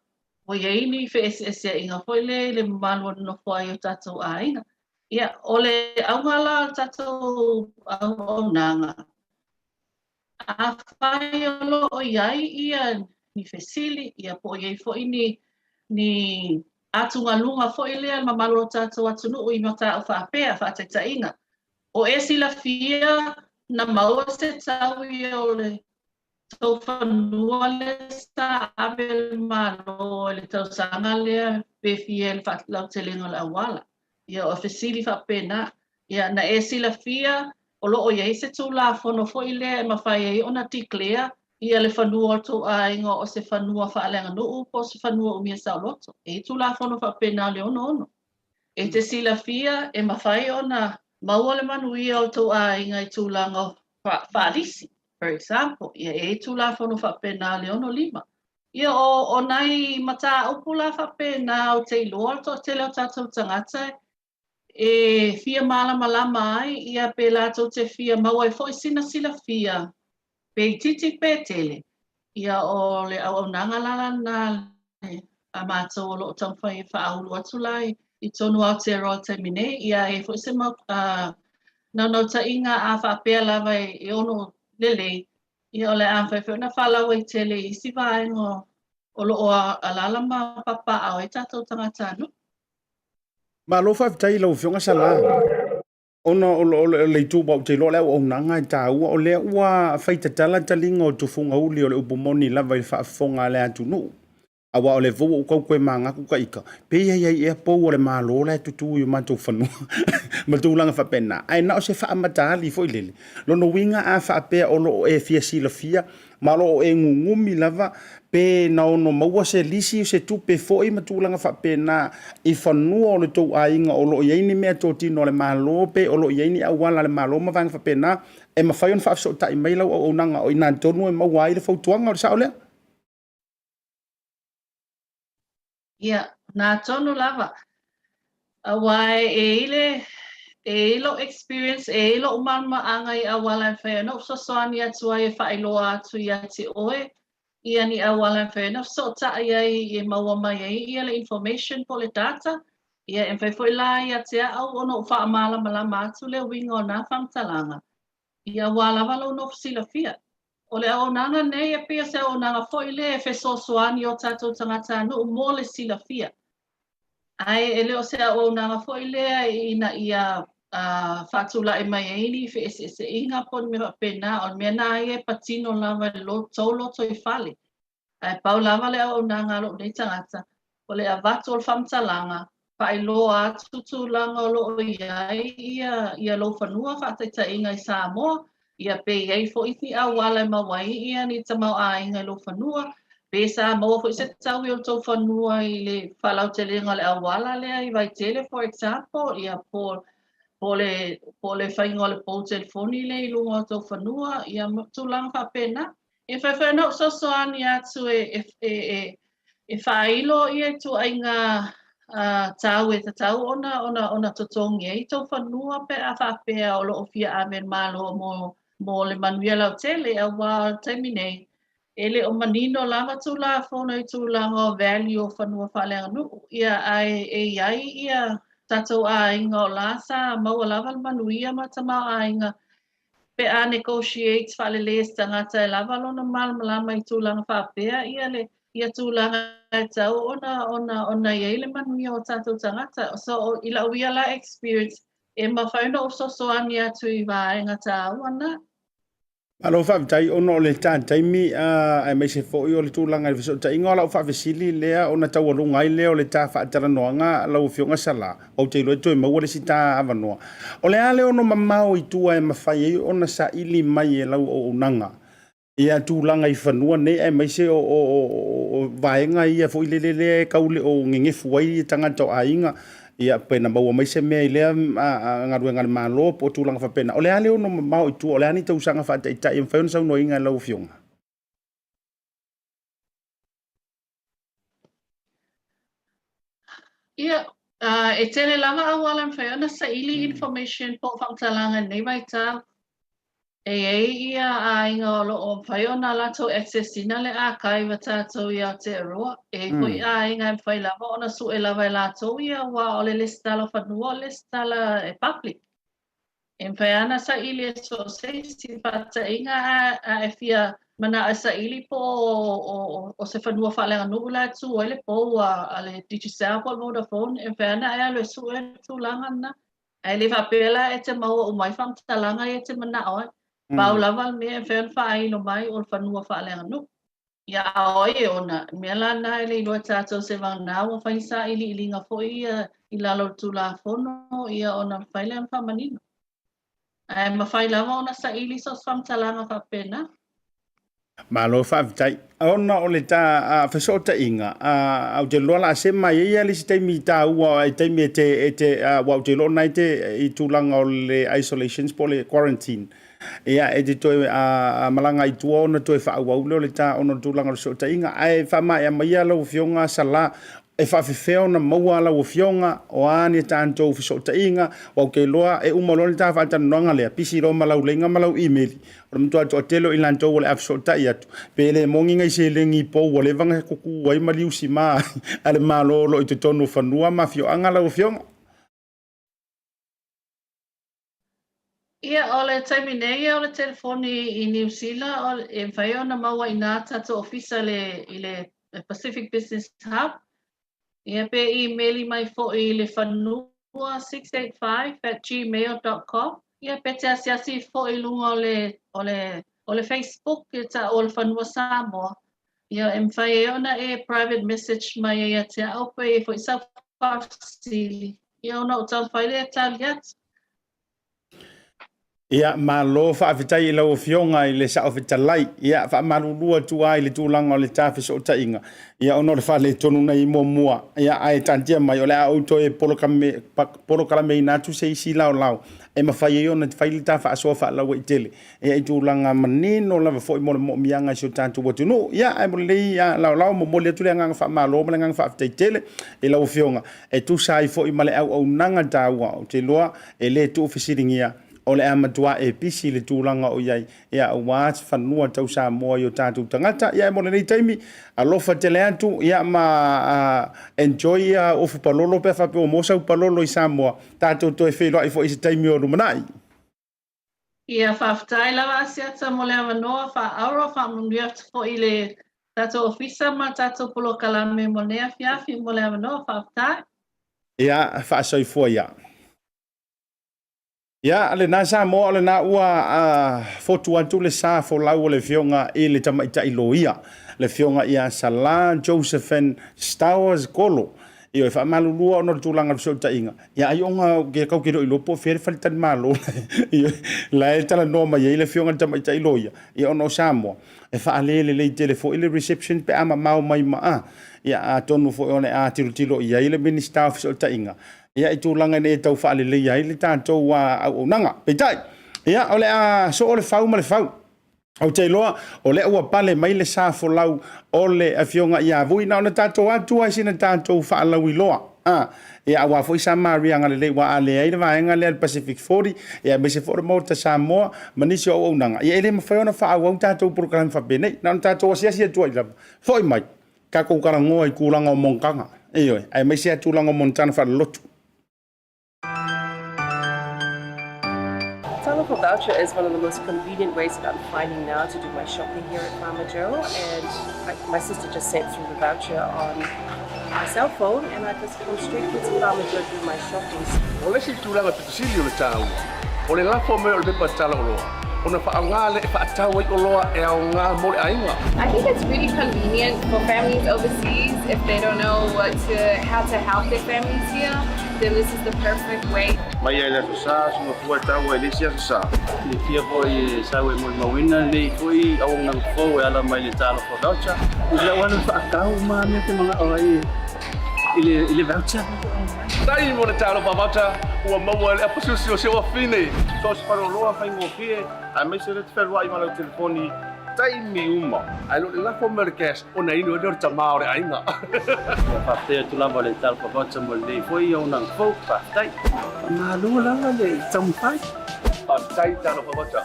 O ni fe inga foi le malo no foi o tatou ainga. Ia, ole aungala tatou au nanga. A whai olo o iai ia ni fesili, ia po iai foi ni atunga lunga foi lea mamalo tatou atunu o imata o whaapea whaatetainga. O sila fia na maua se tau ia ole tau whanua le sa abel malo le tau sanga lea pe fia le whaatlau te lenga le awala. Ia o fesili whaapena, ia na sila fia o loo iai se tula fono foi lea e mawhai ai ona tiklea ia le whanua to a ingo o se whanua whaalenga nuu po se whanua umia sauloto. E tula fono whaapena le ono. E te sila fia e mawhai ona maua le manuia o to a inga I tulanga whaalisi. For example, ia e tula fono whaapena le ono lima. Ia o nai mata upula whaapena o te iloa to te leo tatou tangata e fia malama ai ia pe lato te fia maua e foi sina sila fia pe titi pe tele ia o le au nanga lala na a mato o lo tamwhai whaahulu atu lai I tonu au te roa te mine ia e foi se mau no ta inga a whaapea lava e ono lele ia o le a whai na whalau e tele I si vaengo o lo o alala ma papa au e tatou tangata anu. Ma lo fa tai lo fionga sala. Ona o le tu ba te lo le o nanga ta o le ua faita tala talinga o tufunga uli o le upomoni lava I fa fonga le atu no. Awa o le vo o kau koe manga ku kaika. Pe ia po o le malo le tutu I manto fanu. Matu langa fa pena. Ai na o se fa matali fo lele. Lo no winga a fa pe o lo e fia sila fia. Malo e ngumi lava pe na ono maua se lisi se tu pe foi matulanga fa pena I fanu o le tou ainga o lo ye ni mea to tino le malo pe o lo ye ni awala le malo ma vanga fa pena e ma fai on fa so ta email o nanga o ina tonu e mawai le fautuanga o sa ole. Ia, nā tonu lava. Awai e ilo experience, e ilo umama anga I awala whea. No so soani atu ai e whailoa atu I ati oe. Ia ni awala whea. No so ta ai e maua mai ai. Ia le information po le data. Ia e whai foi la I ati au ono wha amala malama atu le winga o nā whamtalanga. Ia wala wala no sila fia. O le au nanga nei e pia se o nanga foi le e wheso soani o tatou tangata anu mo le sila fia. Ai e leo se o nanga foi lea ina ia whatula e mai eini fe se inga pon me pena o me na e patino lava lo tolo to I fale. Ai pau lava le o nanga lo nei tangata. O le avato o whamtalanga. Pai loa tutulanga lo ia lo whanua whateta inga I Samoa. Ia pe iei fo iti a wala mawai ia ni tamau a inga lo whanua. Pesa mo fo se tau I o tau whanua I le whalau te lenga le awala lea I vai tele, for example, ia po le whainga le pou telefoni le I lunga o tau whanua, ia tulang whapena. E whawhana so soani atu e whailo ia tu ainga tau e tatau ona totongi e tau whanua pe a whapea o lo o fia amen malo mo le manuia lau tele a wā taimine. Ele o manino lava tula fono I tulanga o value o whanua whalenga nu. Ia ai ia tatou a inga o lasa maua lava manuia ma tamau a inga. Pe a negotiate whalele tangata e lava lona malama I tulanga whapea. Ia tulanga e tau ona iei le manuia o tatou tangata. So ila uia la experience e mawhaina o sosoani atu I vaenga tau ana. Alo fa tai ono le tai mi ai mai se foi o le tulanga le so tai ngola fa vesili lea ona tau lu ngai leo le ta fa tara noanga lau fionga sala o te lo to mo le sita avanoa o le ale ono mamau I tua e mafai ona sa ili mai e lau o nanga ia tulanga I fanua nei ai mai se o vaenga ia foi le kaule o ngenge fuai tanga to ainga ia pena maua mai se mea I lea ngaruenga le malo po tulanga whapena. O lea leo no mau I tu, o lea ni tau sanga whata I tai, mwhaiona sau no inga lau fionga. Ia, E tele lava au alam whai ana sa ili information po whamtalanga nei mai tau. Ia a inga o loo whai ona lato access ina le a kai wa tātou ia te aroa. Hoi a inga whai lava ona su e lava e lato ia wa o le listala whanua o listala e public. E whai ana sa ili e so se si pata inga a e fia mana a sa ili po o se whanua whalenga nuku la tu o ele po a le digisau po Vodafone e whai ana ea le su e tūlanga na. E le whapela e te maua o mai whamtalanga e te mana oe. Pau lava me e whai whaai no mai o le whanua whalenga nuku. Ia oi e ona, mea lana e le iloa tātou se wangau o whai sa ili ilinga fo i lalo tu la fono ia ona whai le whamanino. E mawhai lava ona sa ili so whamtalanga whapena. Malo whaavitai. Ona o le tā whasota inga. Au te loa la se mai ia li si teimi tā ua e teimi e te wau te loa nai te i tūlanga o le isolations po le quarantine. Ia e te toe malanga i tua ona toe whaau leo le tā ona tūlanga o le sota inga. Ai whamai a mai lau fionga Salā. E whawhiwheo na maua lau fionga o ane tāntou whisota inga wau ke loa e umalone tā whaatana noanga lea pisi ro malau lenga malau emaili o mtua to telo i lantou o le afisota i atu pe le monginga i se lengi pou o le vanga kuku wai maliu si maa ale malolo i te tonu whanua ma fio anga lau fionga. Ia o le taimi nei o le telefoni i New Zealand e whai ona maua i nā tato ofisa i le Pacific Business Hub. Ia pe emaili mai fo i le whanua 685@gmail.com. Ia pe te asiasi fo i lunga o le Facebook e ta o le whanua Samoa. Ia e mwhai e ona e private message mai e te aupe e fo i sa whawsili. Ia ona o tau whai le tali atu. Ia malo whaawitai i lau fionga i le Leaupepe Talai. Ia whaamarulua tua i le tūlanga o le tāwhisota inga. Ia ono le whale tonu nei mua. Ia ai tantia mai o le auto e polokalame i nātu se isi lau. E mawhai e ona te whaili tā whaasoa whaalau i tele. Ia i tūlanga manino lava fo i mo le mo mianga si o tātu watu. No, ia ai mo lei lau mo mole atu le nganga whaamalo mo le nganga whaawitai tele i lau fionga. E tu sai fo i male au nanga tāua o te loa e le tu ofisiringia. O le amatua e pisi le tūlanga o iai ia wāt whanua tau Samoa i o tātou tangata ia mo le nei taimi alofa te le atu ia ma enjoy ofu palolo pe whape o mosau palolo i Samoa tātou toi whelua i fo i se taimi o rumanai. Ia whaftai lawa Asiata mo le amanoa wha mungia fo i le tātou ofisa ma tātou polo kalame mo nea fiafi mo le amanoa whaftai. Ia whaasoi fua ia. Ia, ale nā Samoa, ale nā ua fotu atu le sā fo lau o le fionga i le Tamaitai Loia. Le fionga ia Salā Josephine Stowers-Kolo. Ia e whaamalulua ono le tūlanga le sota inga. Ia ai onga ke kau kiro i lopo where whalitani malo. Ia la e tala noa mai le fionga le Tamaitai Loia. Ia ono Samoa. E whaalele le telefo i le reception pe ama mau mai maa. Ia a tonu fo one a tilo ia i le minister of sota inga. Ia i tūlanga ne tau whaalele ia i le tātou au nanga. Peitai, ia o le so o le whau ma le whau. Au te loa, o le ua pale mai le sā fo lau o le awhionga ia vui na o na tātou atu ai sina tātou whaalau i loa. Ia awa fo i sa marianga le wa ale ai le vaenga le Pacific 40, ia me se fo mo ta Samoa, manisi o nanga. Ia ele mawhaiona wha au tātou program whapenei, na tātou asiasi atua i lava. Fo i mai, ka koukara ngoa i kūranga o Monkanga. Eoi, ai mai se atūlanga o Montana wha Salā voucher is one of the most convenient ways that I'm finding now to do my shopping here at Farmer Joe, and my sister just sent through the voucher on my cell phone, and I just come straight to Farmer Joe to do my shopping. O le si tūlanga pitusili o le tāua. O le lafo me o le pepa tala o loa. O na whaangā le e whaatau o loa e au ngā mo le ainga. I think it's really convenient for families overseas if they don't know how to help their families here. Then this is the perfect way. Mai ai le sa so fo tau e le sia sa. Le fia foi sa we mo mawina le foi au nang fo e ala mai le talo fo voucher. Ila wana fa kau ma me te mga ai ile voucher. Tai mo le talo pa voucher ua maua le apususi o Josephine Stowers-Kolo whaingo fie. A me se le te whai ma le telefoni taimi uma. Ai lo la fo merkes ona ino do tamao re ainga. Fa te tu lava le tal pa voucher mo le foi o nang fo pa tai. Ma lu la le Tamaitai. Pa tai talo pa voucher.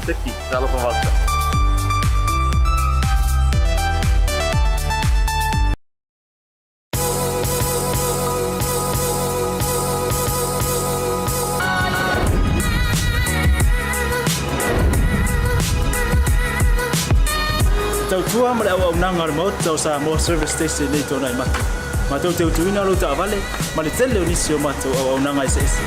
Teki talo pa voucher. Tau tua mare au nanga mo tau Samoa service station nei tona i matu. Ma tau te utuina lo ta vale, ma le tele onisi o matu au nanga i sesi.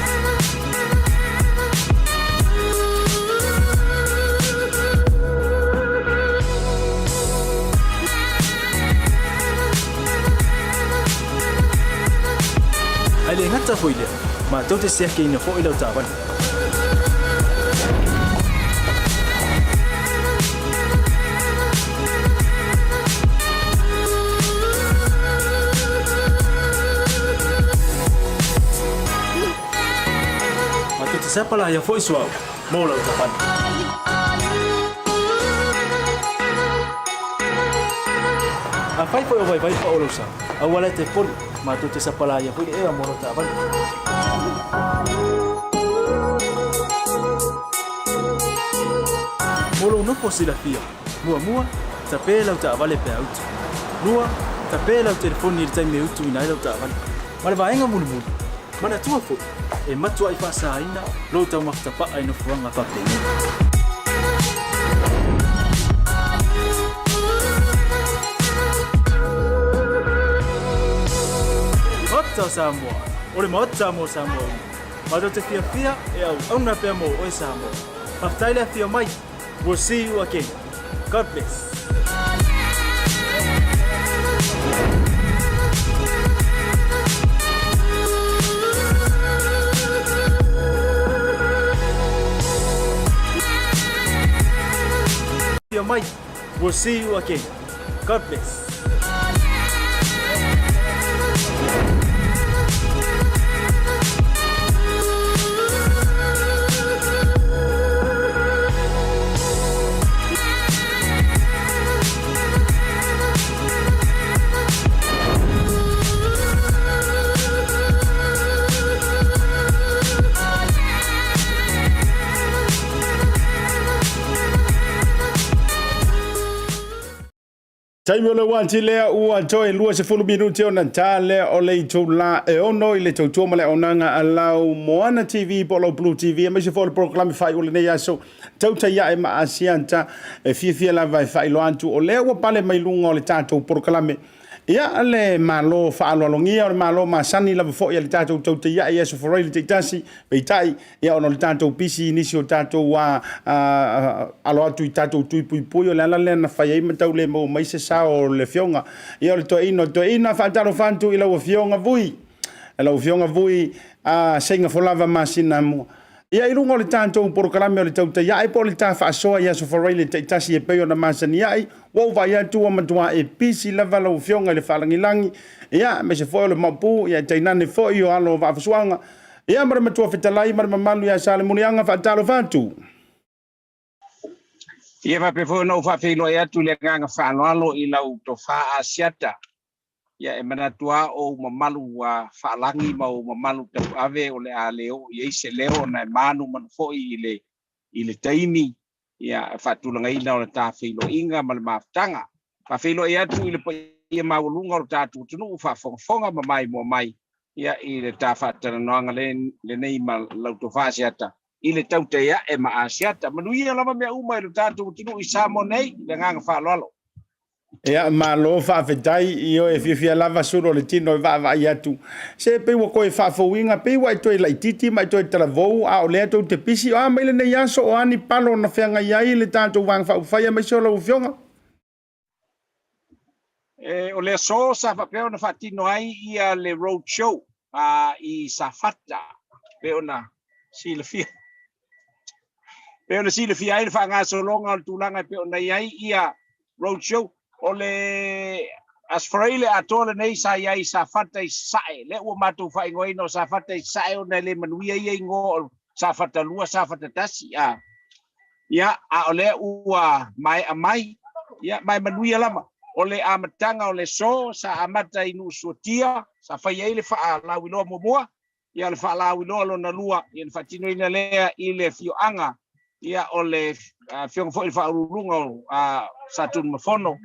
Ai le ngata foi le, ma tau te sia ke ina fo i lo ta vale. Salā ia foi suau, mo Leaupepe. A fai foi o vai pa o losa. A wala te pol, ma tu te Salā ia foi e a mo Leaupepe. Molo no posila fia. Mua, tape Leaupepe le pe out. Lua, tape lau telefoni le taimi utu ina Leaupepe. Ma le vaenga mulu. Mana tua foi. E matua I whaasaina, lo tau makitapa ai no fuanga whapengi. Ota Samoa, ole ma ota mo Samoa. Ma do te fia e au auna pia mo o Samoa. Maftaile fia mai, we'll see you again. God bless. Mike, we'll see you again. God bless. Taimi o le wanti lea ua toe lua se fulu minuti o na tale o le la e ono I le tautua ma le onanga a lau Moana TV po lau Blue TV ma se fulu proklami fai o le nei aso Tautai ia e ma Asiata e fia lava e fai lo antu o lea ua pale mai lunga o le tātou proklami ia le malo faalo alongia o le malo masani lava fo ia le tātou Tautai ia e aso forai le teitasi peitai ia ono le tātou pisi nisi o tātou alo atu I tātou tui pui o le ala le na fai ai matau le mo mai se sa o le fionga ia o le toeina whaataro whantu I lau fionga vui lau fionga vui Seigafolava Masinamua ia I rungo le tātou porokalame o le Tautai ia e po le tā whaasoa ia so forai le teitasi e peo na masani ia wau vai atu o matua e pisi lava lau fionga le whalangilangi ia me se foi o le mapu ia tainane foi o alo whaafasuanga ia mara matua Talai mara mamalu ia Salā munianga whaataro whantu Ia pe fo no fa fe lo ia tu le nga fa no alo I lau to fa Asiata ia e manatua o mamalu wa fa langi ma o mamalu te ave o le aleo ia se leo na manu man fo I le taimi ia fa tu langa ina o ta fe lo inga mal maftanga fa fe lo ia tu le ia ma ulunga o ta tu nu fa fonga mai mo mai ia I le ta fa tana no nga le nei ma lau to fa Asiata I le Tautai ia e ma Asiata manuia lava me uma I le ta tu nu I Samoa nei le nga fa lo ia malo whaafetai I o e fia lava suro le tino I vai atu se pe wa koe whaafouinga pe wa toi lai titi mai toi talavou a o lea tau te pisi o mai le nei aso o ani palo na whianga iai le tātou wang whaufaya mai so lau fionga o le so sa papeo na fatino ai ia le road show I Safata pe ona silafia ai le whanga so longa o tulanga pe ona iai ia road show o le asfraile atole nei sa iai Safata I sae le ua matu whaingoino Safata I sae o le manuia ia ingo Safata lua Safata tasi ia a ole ua mai ia mai manuia lama ole a matanga ole so sa amata inu sutia sa fai ele fa la wilo momoa ia le fa la wilo lo na lua ia fa tino ina lea ile fioanga ia ole fiong fo il fa urunga sa tun mafono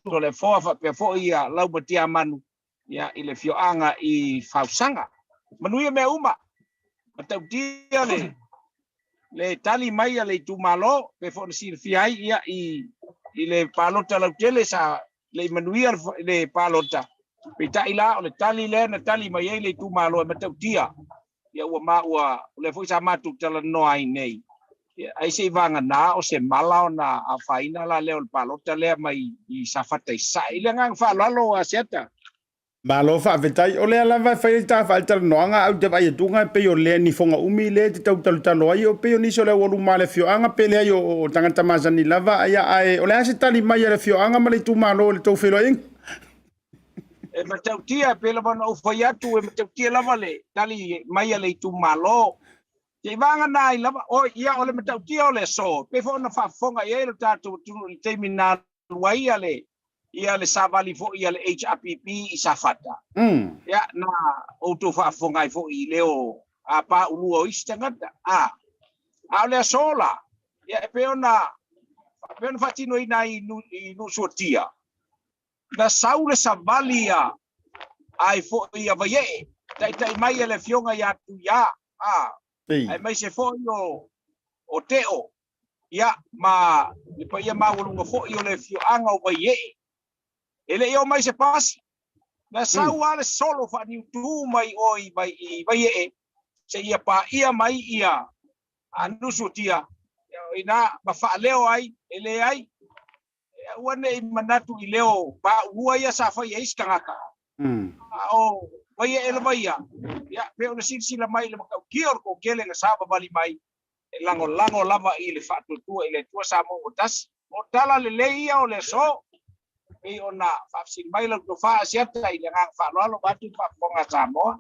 to le fo fa pe fo ia lau matia manu ia ile fioanga I fausanga manuia me uma matau dia le tali mai le tu malo pe fo si fiai ia I le palota lau tele sa le manuia le palota pe ta ila le tali le na tali mai le tu malo matau dia ia ua le fo sa matu tala no ai nei ai se vanga na o se mala na a faina la le palota le mai I safata sa ile ngang fa lalo Asiata Malo fa vetai ole ala va fa ta fa ta noanga au te vai tunga pe o le ni fonga umi le te tau talo ai o pe o ni so le wolu male fio anga pe le o tangata mazani lava ai ai ole ase tali mai le fio anga male tu malo le to felo ing e matau tia pe la bana o foi atu e matau tia lava le tali mai le tu malo te vanga nai lava o ia ole matau tia ole so pe fo na fa fonga ia le tatu tu terminal wai ale ia le savali fo ia le HRPP I safata ia na o to fa fonga fo I leo a pa ulu o istangata a le sola ia pe ona fatino ina I nu sotia na saule savali ai fo ia vaie tai mai le fionga ia tu ia ai mai se fo o teo ia ma le pa ia ma ulunga fo io le fioanga o vaie ele io mai se pasi na sau ale solo fa ni tu mai oi vai se ia pa ia mai ia anu sutia ina ba fa leo ai ele ai wane manatu I leo ba ua ia sa fa ia iskangaka o vai ele vai ya pe ona sila mai le makau kior ko kele nga sa bali mai lango lava I le fa tu ile tua sa mo otas o tala le leia o le so e ona fa sin mai lo fa Asiata I le ngang fa lo batu fa ponga Samoa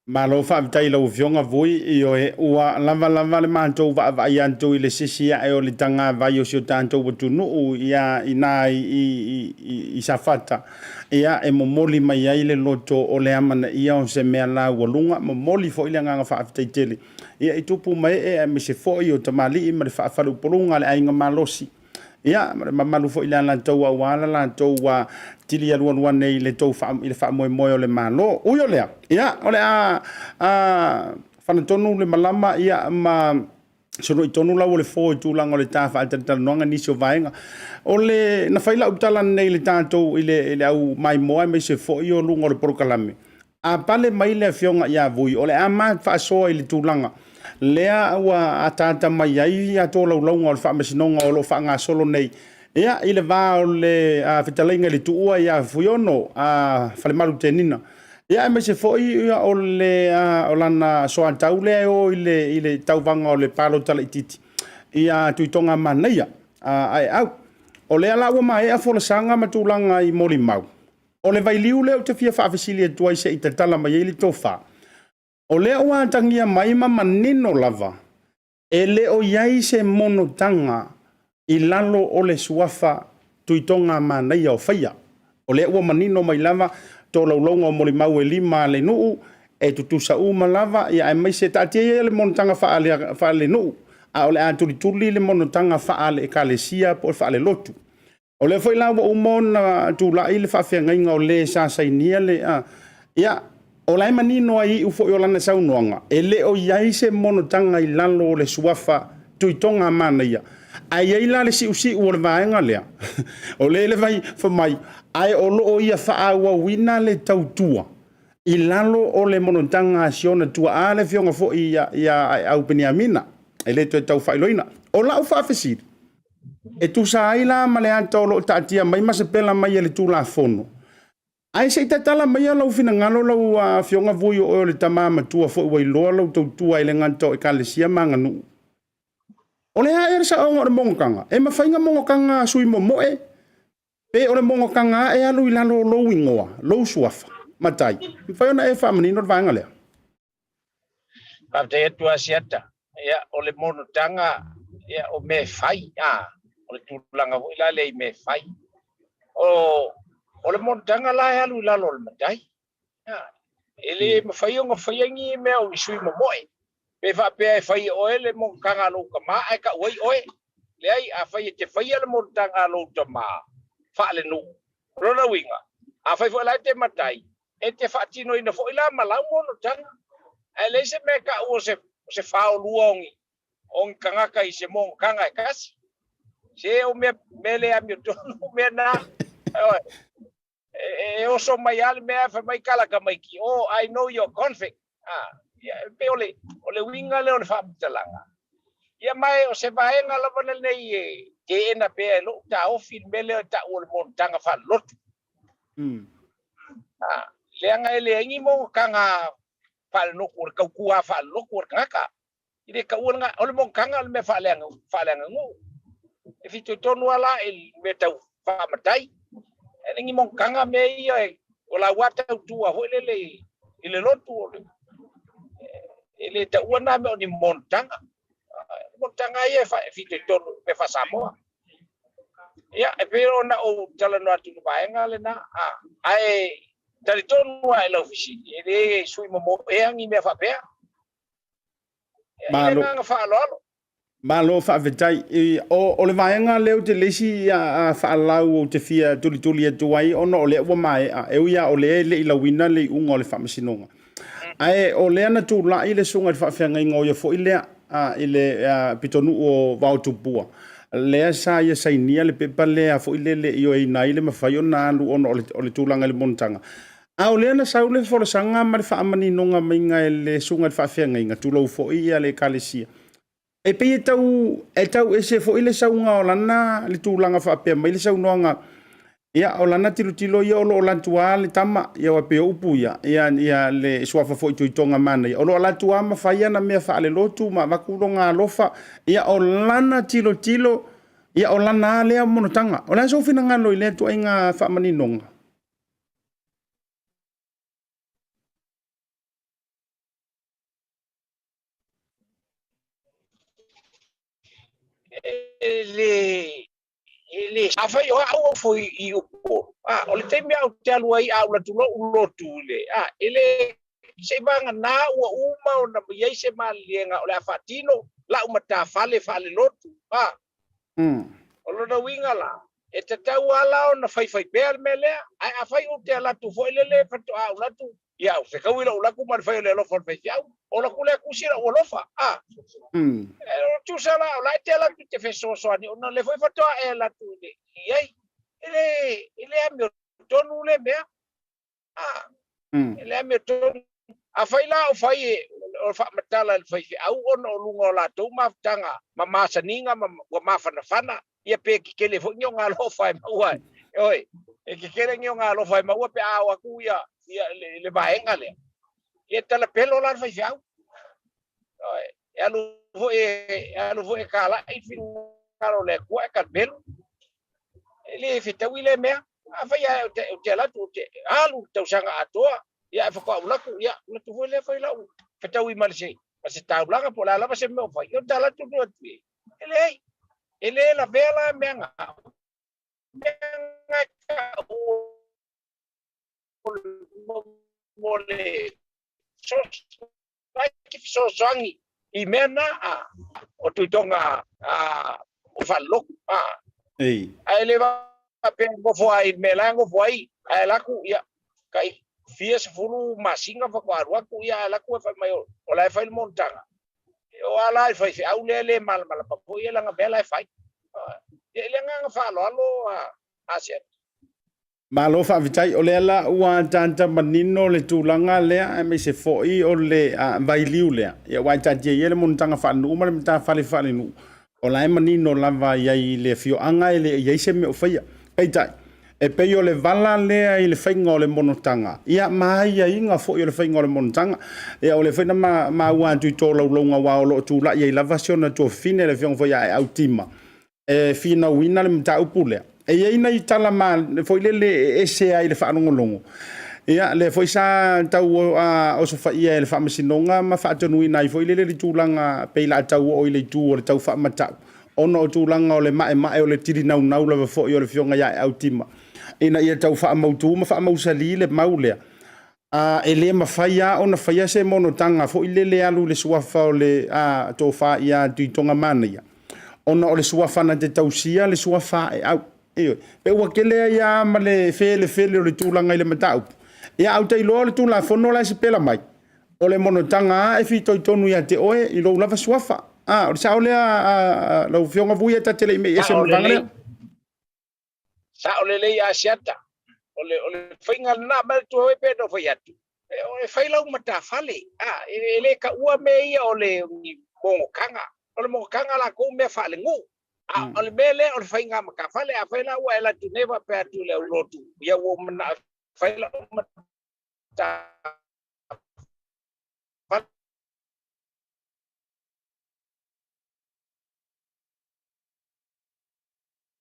Malo fa vitai lo vionga Vui I o e ua lava le mantou va iantou I le sisia e o le tanga vai o sio tantou watunu ia ina I safata ia e momoli mai ai le loto o le amana ia o se mea la walunga momoli fo I le nganga fa vitai tele ia I tupu mai e me se fo I o tamali I ma le fa falu polunga le ainga malosi ia ma malu fo I le lantou wala lantou wa tili aluan nei le tou fa I le fa moe o le malo uyo lea ia ole fana tonu le malama ia ma sono I tonu la le fo tu lang ole ta fa ta nonga ni so vaenga ole na faila utala nei le tanto ile au mai moe me se fo I o lungo le prokalame a pale mai le fionga ia Vui ole a ma fa so I le tulanga lea wa atata mai ai a to lo o fa Masinamua o lo fa nga solo nei ia ile va o le fitalinga le tuua ia fuiono fale malu tenina ia me se foi o le o lana so antaule o ile tauvanga o le palo tala ititi ia tuitonga manaia ai au o le ala wa mai a fola sanga matulanga I moli mau o le vai liu le o te fia fa fasili tuai se itatala mai ile tofa o le o antangia mai manino lava ele o yai se monotanga I lalo o le suafa tuitonga manai o faya. O le ua manino mai lava to laulonga o moli mau e lima le nuu e tutusa uma lava ia e mai se tatia le monotanga faa le nuu a o le tuli le monotanga faa le ekalesia po faa le lotu. O le foi lawa umona tula I le faa whiangainga o le sasainia le ia o lai manino ai ufo I o lana saunoanga e le o iai se monotanga I lalo o le suafa tuitonga manai ai ai la le si o le vaenga lea o le vai fa mai ai o lo ia fa wa wina le tautua I lalo o le monotanga Sione tua ale fionga fo ia au peniamina e le tau fa loina o la fa fesi e tu sa ai la male anto lo tatia mai ma se pela mai le tu la fono ai se tatala mai lo fina ngalo lo fionga Vui o le tamama tua fo wai lo tautua I le nganto e kalesia manganu ole ha sa o le mongokanga e mawhainga mongokanga sui momoe pe o le mongokanga e alu I lalo lo ingoa lo suafa matai whaiona e whamanino vanga lea Pate etu Asiata ia o le monotanga ia o me fai o le tulanga vo ila le me fai o le montanga la alu la lo le matai ele me fai o fai ngi me o sui mo moi pe fa pe fai o ele mo kanga lo kama ai ka oi le ai a fai te fai le montanga lo tama fa le nu rona winga a fai fo la te matai e te fa tino ina fo ila malau mo no tanga ele se me ka o se fa o luongi on kanga kai se mo kanga kasi se o me le am yo me na o so mai al me fa mai kala ka mai ki I know your conflict pe ole winga le on fa talanga ia mai o se vai nga la nei ke na pe lo ta o fin mele ta o mo tanga fa lot le nga le ngi mo kanga fa no kur ka ku fa lo kur kaka ide ka ul nga o mo kanga me fa le ngu e fitu tonu ala el meta fa matai e ngi mo kanga me ia o la wata tu a ho le lotu ele ta una me ni montanga ia fa fitu tonu me fa Samoa ia e pero na o tala no atu ba nga le na ai tali tonu ai lo fisi ele sui mo e ngi me fa pe Malo fa vetai o le vaenga leo te lesi fa lau o te fia tuli atuai ono o le wa mai e uia o le ila wina le unga o le fa masinonga ai o le ana tu la ile sunga fa fenga ngo ia fo ile ile pitonu o vautupua le sa ia sainia le pepa le fo ile io e nai le mafai ona lu ono o le tulanga le montanga o le ana saule fo le sanga ma le fa maninonga mainga le sunga fa fenga inga tulo fo ia le kalesia e pe tau e se fo ile saunga o lana le tulanga fa pe mai le saunga ia o lana tilo ia o lo lantua le tama ia wa pe upu ia le swafa fo i tonga mana ia o lo lantua ma fa ia na me fa le lotu ma vakulonga lofa ia o lana tilo ia o lana le monotanga o la so fina ngalo ile tu inga fa maninonga ele afa yo au foi I upo o le temi au te alu ai au la tulo ulotu le ele se banga na uma o na ye se malienga o le afatino la umata fale lotu o lo na winga la e te tau ala o na fai per mele ai afai o te ala tu foi le fato au la tu ia se kawila ula ku mar fai le lo for fesiau o la kule kusira o lofa tu sala la te ala tu te feso so ani ona le foi fato e la tu le ai ele am tonu le me ele am tonu a fai la o fai o fa matala le fai au ona o lunga la tu ma tanga ma masaninga ma fana ia pe ki kele fo nyonga lo fai ma oi e ki kele nyonga lo fai ma ua pe a ku ia le vaenga le e tala pelo la fai fiau e alu vo e kala I fin kalo le ku e ka pelo ele fitau ile me a fai te la tu te alu tau sanga atoa ia fa ko la ku ia la tu vo le fai la fitau I marse mas ta blanga po la se me fai yo tala tu no ele la vela menga mole so zangi I mena o tu tonga o fallo ai leva pe go foi melango foi ai la ku ia kai fies fulu masinga fa kwa ku ia la ku fa mai o la fa il montanga o ala fa au le mal pa po ia la bela fa ele nga fa lo Asiata Malo fa vitai o le ala ua tanta manino le tulanga lea me se foi o le vai liu lea ia wa tante ele montanga fa no ma le ta fa le no o la manino lava ia le fio anga ele ia se me o faia peitai e pe yo le vala lea I le fainga o le monotanga ia mai ia inga fo yo le fainga o le monotanga ia o le faina ma ua tu to lo longa wa o lo tu la ia la versione to fine le fion foi ai autima e fina wina le mta upule e ia ina I tala ma foi le ese ai le fa longo ia le foi sa tau o so fa ia le fa masinonga ma fa tonu ina foi le tulanga pe la tau o le tu o le tau fa mata ona o tūlanga o le mae o le tiri nau lava fo i o le fionga ia au tima. Ina ia tau wha amautu ma wha amausali le maulea. E le mawhaia ona whaia se mono tanga fo i le alu le suafa o le tō wha ia tui tonga mana ia. Ona o le suafa na te tausia le suafa e au. Pe ua kelea ia ma le fele o le tūlanga i le matau. Ia au te iloa le tūla fono la se pela mai. O le mono tanga e fi toi tonu ia te oe i lo lava suafa. O le sao lea lau fionga vui e tatele i me ese mo vangarea. Sa o le lei Asiata. O le whainga na ma tu hoi pe no whai atu. O le whailau mata whale. E le ka ua me ia o le mongokanga. O le mongokanga la kou mea whale ngu. O le mele o le whainga maka whale. A whaila ua e la tu newa pe atu le ulotu. Ia ua mana whailau mata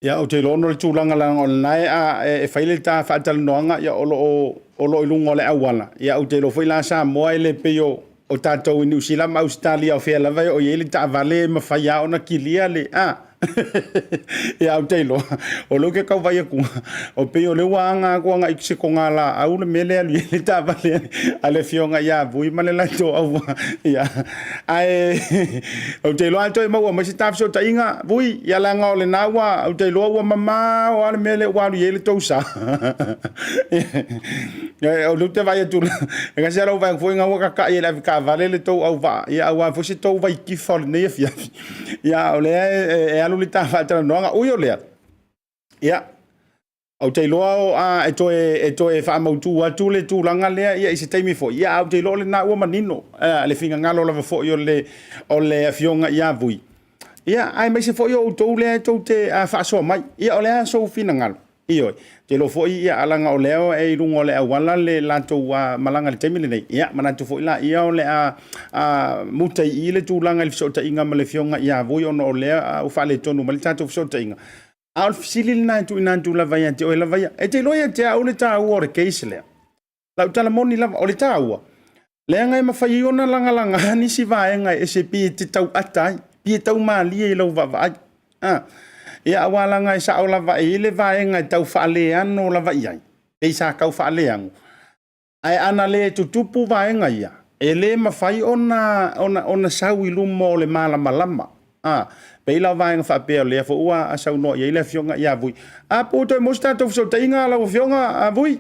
Ia o te lono le tūlanga langa o le nai e whaile tā whaatal noanga ia o lo ilunga o le awala. Ia o te lo whaila Samoa le peo o tātou i New Zealand ma Australia o whea lawai o iele tā vale ma whaia o na kilia le ia o te lo o lo ke kau vai aku o peo le wanga kuanga ikse ko ngā la au le mele alu iele tā vale a le fionga ia vui ma le laito au ia o te lo ato e maua ma si tāpso ta inga vui ia langa o le nawa o te lo ua mama o ale mele waru iele tausa o lo te vai atu e kasi arau vai fuinga waka ka ia la ka vale le tau au va ia au a fosi tau vai kifa le nei fia ia o le e alu le tā whaatara noanga ui o lea ia au te loa o e toe whaamautu atu le tūlanga lea ia i se teimi fo ia au te loa le nā ua manino le finga ngalo lava fo i o le fionga ia vui ia ai mai se fo i o tau lea tau te whaasoa mai ia o lea so fina ngalo ioi te lo fo ia alanga o leo e lungo le awala le lato malanga le temile nei ia manatu fo ila ia o le mutai i le tūlanga le fisota inga ma le fionga ia vui ono o lea u fale tonu ma le tato fisota inga al fisili na tu inantu la vai te o la vai e te loia te au le ta o re case le la utala moni la o le ta o le nga ma fai ona langa ni si va nga e se pi te tau atai pi tau mali e lo va vai ia awala ngai sa ola va ile va ngai tau fale ano la va iai e sa kau fale ang ai ana le tutupu va ngai ia ele ma fai ona sau i lumo le mala malama pe la va ngai fa pe le fo ua sa no ia le fionga ia vui po to mo sta to so tinga la fionga vui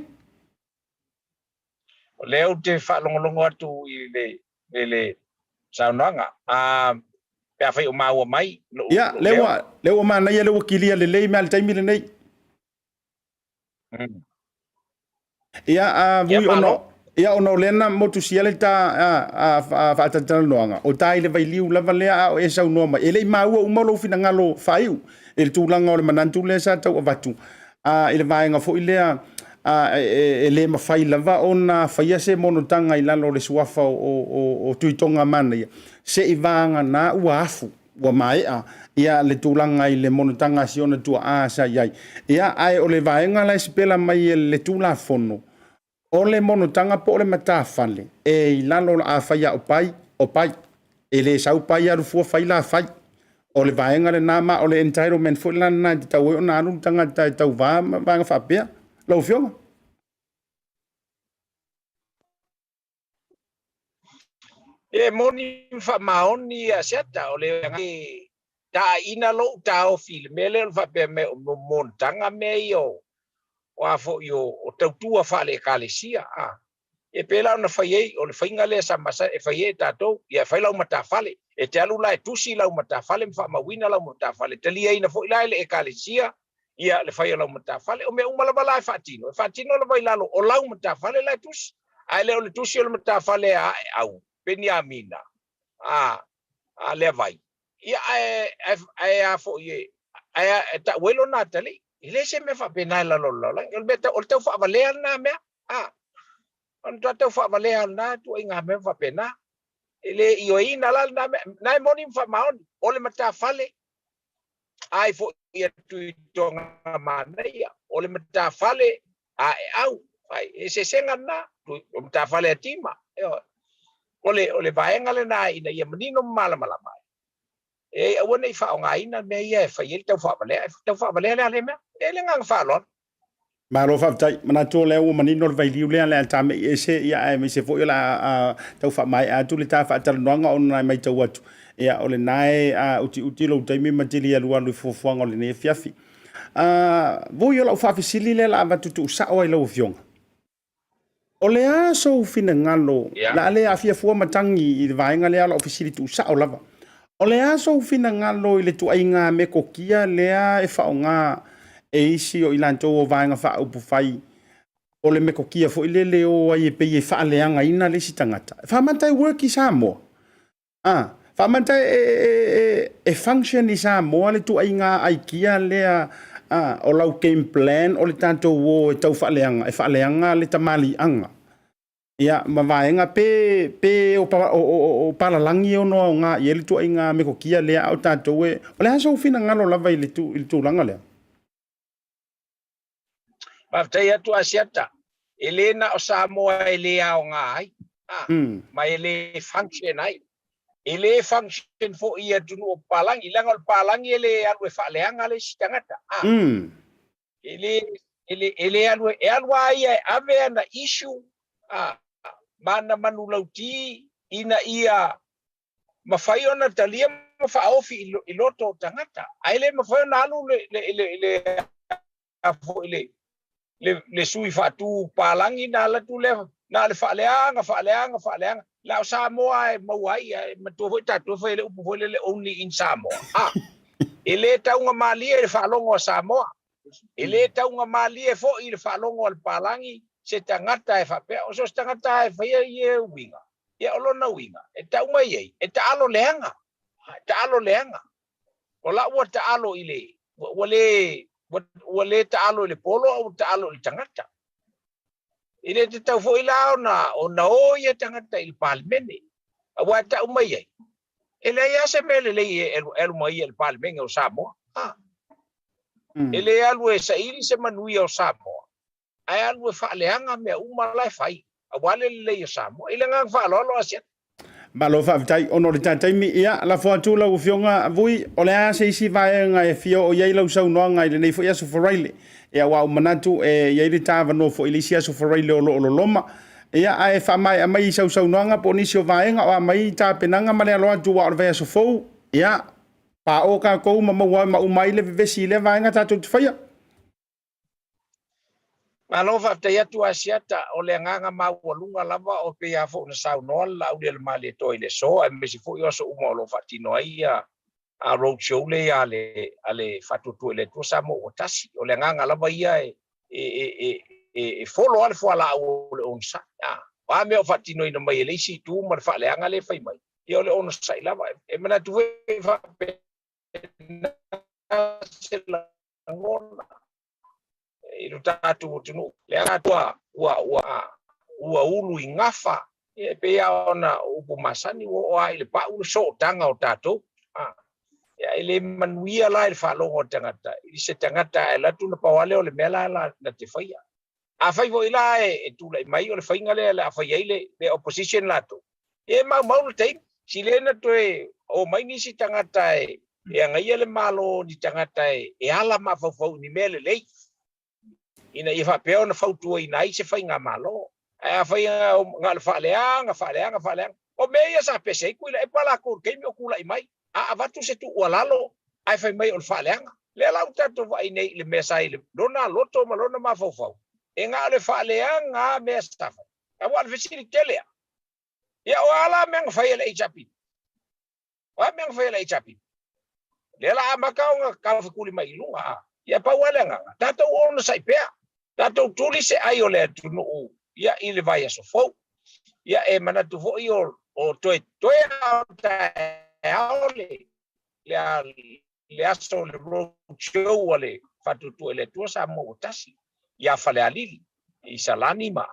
le o te fa longo atu i le sa nanga pe a fai o maua mai ia lewa mana ia lewa kilia le lei mal taimi le nei ia vui ono lena motu siale ta fa ta noanga o tai le vai liu lava lea o e sau no mai ele maua uma lo fina ngalo faiu ele tulanga o le manantu le sa tau avatu ele vai nga fo ilea ele ma fai lava ona faia se monotanga i lalo le suafa o tuitonga mana ia se ivanga na uafu wa mai ia le tulanga i le monotanga Sione tua sa iai ia ai o le vaenga la spela mai le tula fono o le monotanga po le mata fale i lalo a faia o pai ele sau pai aru fu fai la fai o le vaenga le nama o le environment fo lana te tau o na anu tanga tau va fa pea lo fionga e moni fa maoni Asiata o le ngai ta ina lo ta o fil mele fa pe me montanga me yo wa fo yo o tautua fa le kalesia e pela na fai o le fainga le sa masa e fai tato ia fai lau mata fale e te alu la tusi lau mata fale fa mawina lau mata fale te lia ina fo ila le kalesia ia le fai lau mata fale o me umala bala fatino le vai lalo o lau mata fale la tusi ai le o le tusi o le mata fale au Beniamina le vai ia a fo ye ta welo natali ile se me fa pena la el beta o te fa valea na me on te fa valea na tu inga me fa pena ile io ina la na moni fa maon o le mata fale ai fo ia tu tonga mana ia o le mata fale au ai se senga na tu mata fale tima ole vaenga le na ina ia menino mala mai e awana I fa nga ina me ia fa ia tau fa vale le me ele nga fa lo Malo fa tai mana to le o mani no vai liu le le ta me ese ia me se fo la tau fa mai a tu le ta fa tal no nga on mai tau atu ia ole nai uti lo tai me matili alu alu fo fo ngol ne fiafi vo yo la fa fisili le la va tu sa o lo fiong ole a so fina ngalo la le a fia fo matangi I vai nga le ala ofisili tu sa o lava ole a so fina ngalo I le tu ai nga me kokia le a e fa nga e isi o ilanto o vaenga wha upu whai o le meko kia fo ilele o ai e pei e wha leanga ina le si tangata. Wha mantai work I Samoa. Wha mantai e function I Samoa le tu ai ngā ai kia lea o lau game plan o le tanto o e tau wha leanga le tamali anga. Ia, ma vaenga pe o paralangi o noa o ngā i ele tu ai ngā meko kia lea o tanto o le haso fina ngalo lava I le tu langa lea. Maftai atu Asiata. Elena o Samoa ele ao ngai. Ma ele function ai. Ele function fo ia tunu o palangi. Ilang o palangi ele alwe whaleanga le si tangata. Ele alwe ai ave ana issue. Mana manulauti ina ia mawhai ona talia mawhaofi iloto tangata. Aile mawhai ona alu le afo le sui fatu palangi na la tu le na le faleanga la Samoa mawai matu tatu foi le upu le only in Samoa ele taunga mali e falongo Samoa ele taunga mali e fo I le falongo al palangi se tangata e fape o so tangata e fai e winga ya olona winga e taunga ye e taalo leanga o la wa taalo ile wale taalo le polo au taalo le tangata ile te tau fo ila ona o ia tangata il palmene wa ta umai ele ia se mele le el mai el palmene o Samoa ele alwe sa ili se manui o Samoa ai alwe fa leanga me uma lai fai awale le Samoa ile nga fa lo asia Malo fa tai ono le tai mi ia la fo tu la ufionga vui ole a se si vai nga e fio o yai lo so no nga ile nei fo ia so foraile ia wa manatu e yai le tava no fo ilisia so foraile o loma ia ai fa mai mai so no nga po ni so vai nga wa mai ta penanga male lo tu wa ve so fo ia pa o ka ko ma mai le vesi le vai nga ta tu faia Malova te atu Asiata o le nganga mawalunga lava o pe a fo na sau no la o le male toile so a me si fo yo so mo lo fatino ai a road show le ale fatu tu le tu samo o tasi o le nganga lava ia e follow al fo ala o le on sa wa me o fatino ina mai le si tu ma fa le anga le fai mai io le on sa lava e mena tu fa se la ngona ilo tatu tunu le atua ua ulu ingafa e pe ona upu masani o ai le pa u so tanga o tatu ya ile manuia la il fa longo tangata i se tangata la tu na pawale o le mela la na te faia a fai vo ila e tu le mai o le fainga le la fai le opposition la tu e mau te si le na to o mai ni si tangata e ngai le malo ni tangata e ala ma fo ni mele le ina ia fa peo na fautu ina i se fainga malo a fainga ngal faleanga o me ia sa pese kuila e pala ko ke mi okula i mai a vatu se tu walalo ai fai mai ol faleanga le la utato vai nei le mesa ile dona loto malona ma fofo e nga le faleanga me stafa a wal fesiri telea ia o ala men fai le chapi wa men fai le chapi le la makau ka fakuli mai lunga ia pa walenga tato ono sai pea tato tuli se ai ole tunu ia ile vai so fo ia e mana tu fo io o toe ta ole le aso le roadshow ole fatu tu ele tu sa mo tasi ia fale alili i salani ma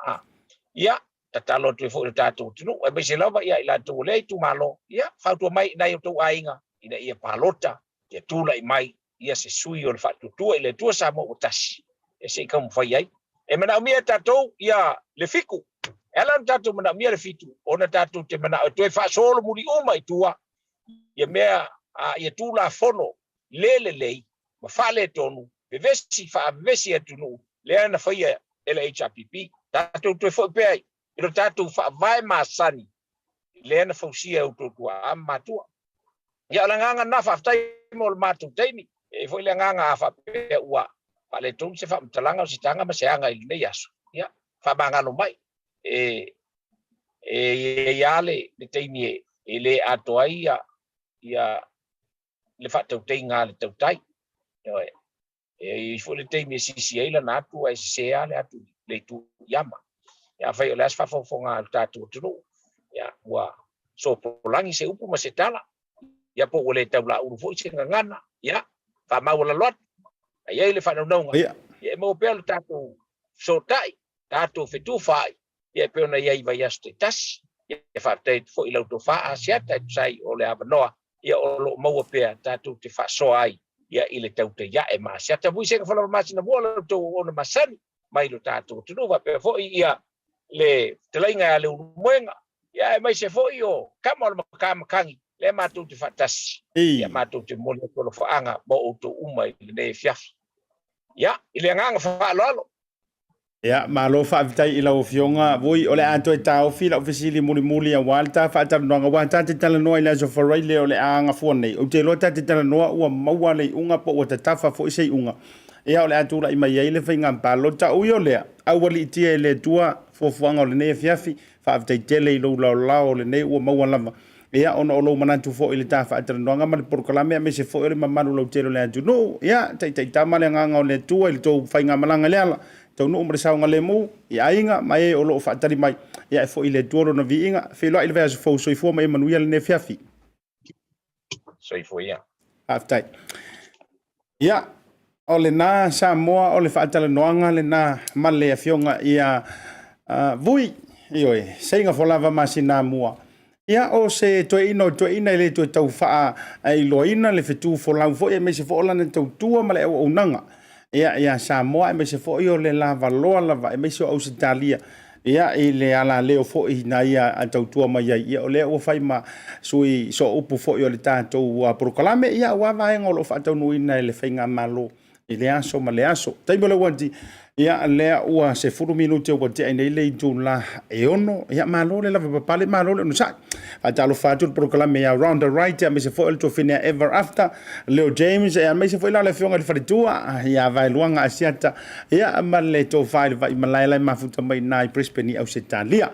ia tatalo tu fo tato tunu e be se lava ia ila tu le tu malo ia fatu mai dai tu ainga ina ia palota ia tu lai mai ia se sui o fatu tu ele tu sa mo tasi e se kam fai ai e mana mia tato ia le fiku elan tato mana mia le fitu ona tato te mana tu fa solo muri o mai tua ia mea ia tula fono le ma fale tonu pe vesi atunu le ana faia LHRPP tatu te fo pe ilo tatu fa vai masani le ana fausia utotua amatua ia langanga na fa tai mo matu taimi e foi langanga fa pe ua pale tonu se fa mtalanga o sitanga ma se anga ile yaso ia fa bangalo mai yale le taimi ele atoai ia le fa tautai nga le tautai fo le taimi sisi la na tu ai se ale atu le tu yama ya fa le fa fo nga tatu tu ya wa so polangi se upu ma se tala ya po le taula uru fo se ngana ya fa ma wala lot ya le fa no nga ya mo pe tatu so tai tatu fitu fai ya pe na ya ia ste tas ya fa tai fo ila to fa Asiata sai o le abanoa ya o lo mo pe tatu te fa so ai ia ile Tautai ya e Asiata Vui Seigafolava Masinamua le to ona masani mai lo tatu tu va pe fo ia le telainga le umuenga ya e mai se fo io kama kangi le matu te fatasi ya matu te mole ko fo anga bo to uma le fiaf ya ile nganga fa lo ya malo fa vitai ila ofionga voi ole anto e tau fila ofisili muli a walta fa tar no wa tante tala no ila so for le ole anga fo nei o te lo tante tala no ua maua le unga po o te tafa fo sei unga ia ole atu la ima ile fa inga palo ta o yo le au wali tie le tua fo fuanga le nei fiafi fa vitai tele lo la le nei ua maua lava ia ona o lo manatu fo ile tafa tar no nga ma por kalame me se fo ile mamalu lo telo le atu no ia tai tamale nga le tua ile to fa inga malanga le ala tau no umre saunga le mu ia inga mai o lo fatari mai ia fo ile toro na viinga fe lo ile vai fo so fo mai manuel ne fiafi so fo ia aftai ia ole na Samoa ole fatala noanga le na male afionga ia Vui Seigafolava Masinamua ia o se to ina ile to tau fa ai loina le fetu fo lau fo ia me se fo la ne tau tua male o nanga ia Samoa me se fo io le lava loa me se o Italia ia ile ala leo fo ina ia tau tua mai ia o le o fai ma sui so upu fo io le tanto a proclame ia wa vai ngolo fa tau no ina le fainga malo ile aso male aso tai mo le wanti ia le ua se furu minuti o te nei le tula e ono ia malo le lava papale malo le no sa atalo fatu proclame ia round the right me se fo el to fine ever after Leo James e me se fo la le fionga le faritua ia vai luanga Asiata ia male to file vai malai mafuta mai nai Brisbane au Italia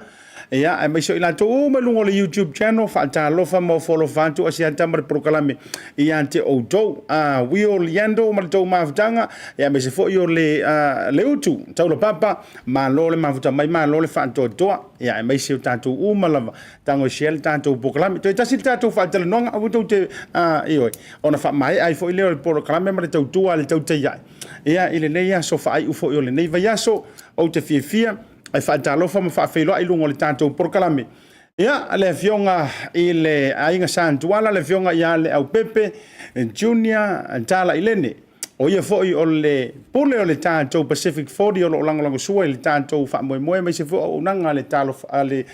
ia me so ila to malungo le YouTube channel fa atalo fa mo follow fatu Asiata mar proclame ia te o do we all yando mal to mafutanga ia me se fo yo le utu taulo papa malo le mafuta mai malo le fanto toa ia me se tanto umalava tango shell tanto proclame to tasil tanto fa tele non avuto te io ona fa mai ai fo ile proclame mar to tua le Tautai ia ile le ia so fa ai ufo yo le nei vai aso o te fia ai fa talo fa fa felo ai lungo le tanto proclame ia le fionga ile ainga santuala le fionga ia le Leaupepe Junior tala Lene o ia foi o le pole o le tanto Pacific 40 o lo lango sua le tanto fa mo me se fo o nanga le talo ale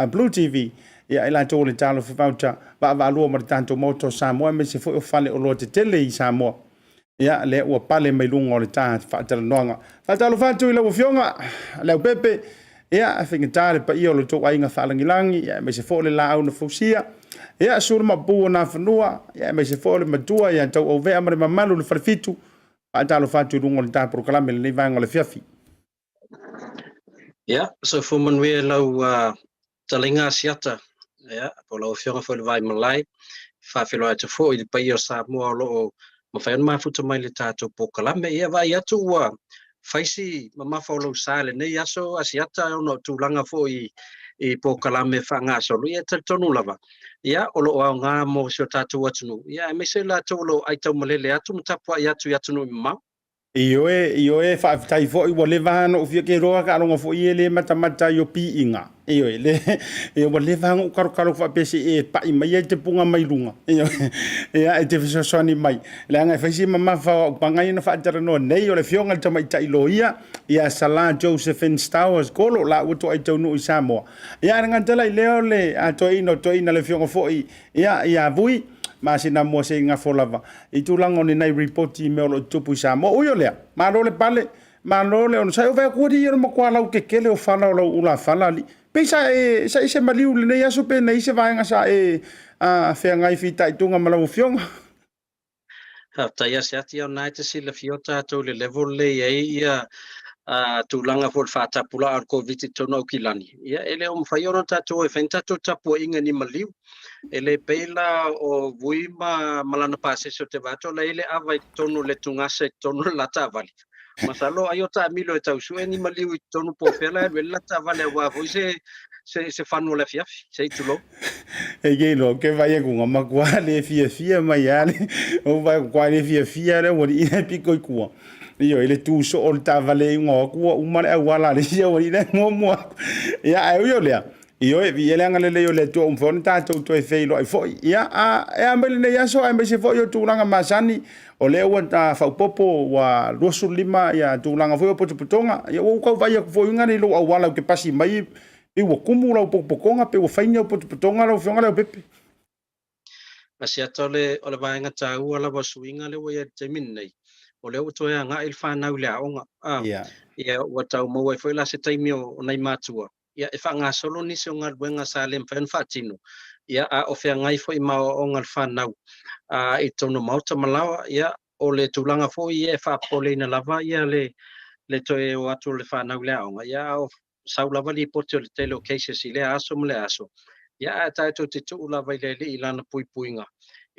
BLU TV ia ila to le talo fa voucher va lo mo tanto moto Samoa me se fo o fale o lo te tele i Samoa ia le o pale mai lungo le tanto fa tala nonga fa talo fa tu ila o fionga Leaupepe ia afingitare pa io lo to ainga falangilangi ia me se fo le la una fusia ia sur ma bu na fanua ia me se fo le matua ia tau o ve amare mamalu le farfitu atalo fatu lungo le ta proclame le vanga le fiafi ia so fo manwe lau talinga Asiata ia po lau fionga fo le vai malai fa felo atu fo i pa io Samoa lo ma fa ma futa mai le ta proclame ia vai atu faisi mama follow sale nei aso Asiata no tulanga fo i po kalame fa nga so lu ia tonu lava ia o lo nga mo so tatu atunu ia me se la tolo ai tau malele atu mtapua ia tu atunu ma io e fa tai fo i wole vano fia ke roa ka longa fo i le mata yo pi inga io le e wole vano karo fa pesi e pa i mai te punga mai lunga io e te fiso soni mai le anga fa si mama fa pangai na fa tara no nei o le fionga Tamaitai Loia ia Salā Josephine Stowers-Kolo la uto ai tau no i Samoa ia nga tala leo le a to ina le fionga fo ia Vui Masinamua Seigafolava I tūlanga o nei report I mea o lo tupu Samoa uio lea malo le pale malo le ona sai o vai kuri ia mo kwa lau kekele o fala o lau ula fala li pesa sai se maliu le nei aso pe nei se vaenga sa fea ngai fita I tunga malau fionga tai Asiata ia nai te sila fio tātou le level le ia tūlanga fo le whātapula ar COVID tono au kilani. Ia ele o mwhai ono tātou e whain tātou tapu inga ni maliu. Ele peila o vui malana pāsese o te wātou la ele awai tono le tungase tono la tāwali. Masalo ayo ta milo e tau sue ni maliu I tono po whela e la tāwali a wā vui se whanua le fiafi, se itulo. E gelo ke vai ku ngama kwa le fia mai ale o vai kwa le fia le wori ina piko ku io ele tu so o ta vale ngo ku o mare wala le io wori le mo ya io le io e vi ele ngale le io le tu on fon ta tu e feilo e foi ya e ambele ne ya so ambe se foi o tu langa masani o le o ta fa popo wa rosu lima ya tu langa foi o potonga ya o ka vai ku foi ngani lo wala ke pasi mai I wa kumu lau pokonga pe wa whainga o potonga lau whionga Leaupepe. Asiata o le vaenga tāua la wasuinga le wa ia te min nei. O leo toea ngā il whanau le aonga. Ia wa tau maua I whaila se taimi o nei mātua. Ia e wha ngā solo nisi o ngā ruenga sa le mwhaen whatino. Ia o whea ngai fo I mao o ngā whanau. I tono mauta malawa. Ia o le tūlanga fo I e whapole ina lava. Ia le toe o atu le whanau le aonga. Ia o saulava li pote o le tele o cases I le aso mo le aso. Ia tātou te tuu lava I le I lana puipuinga.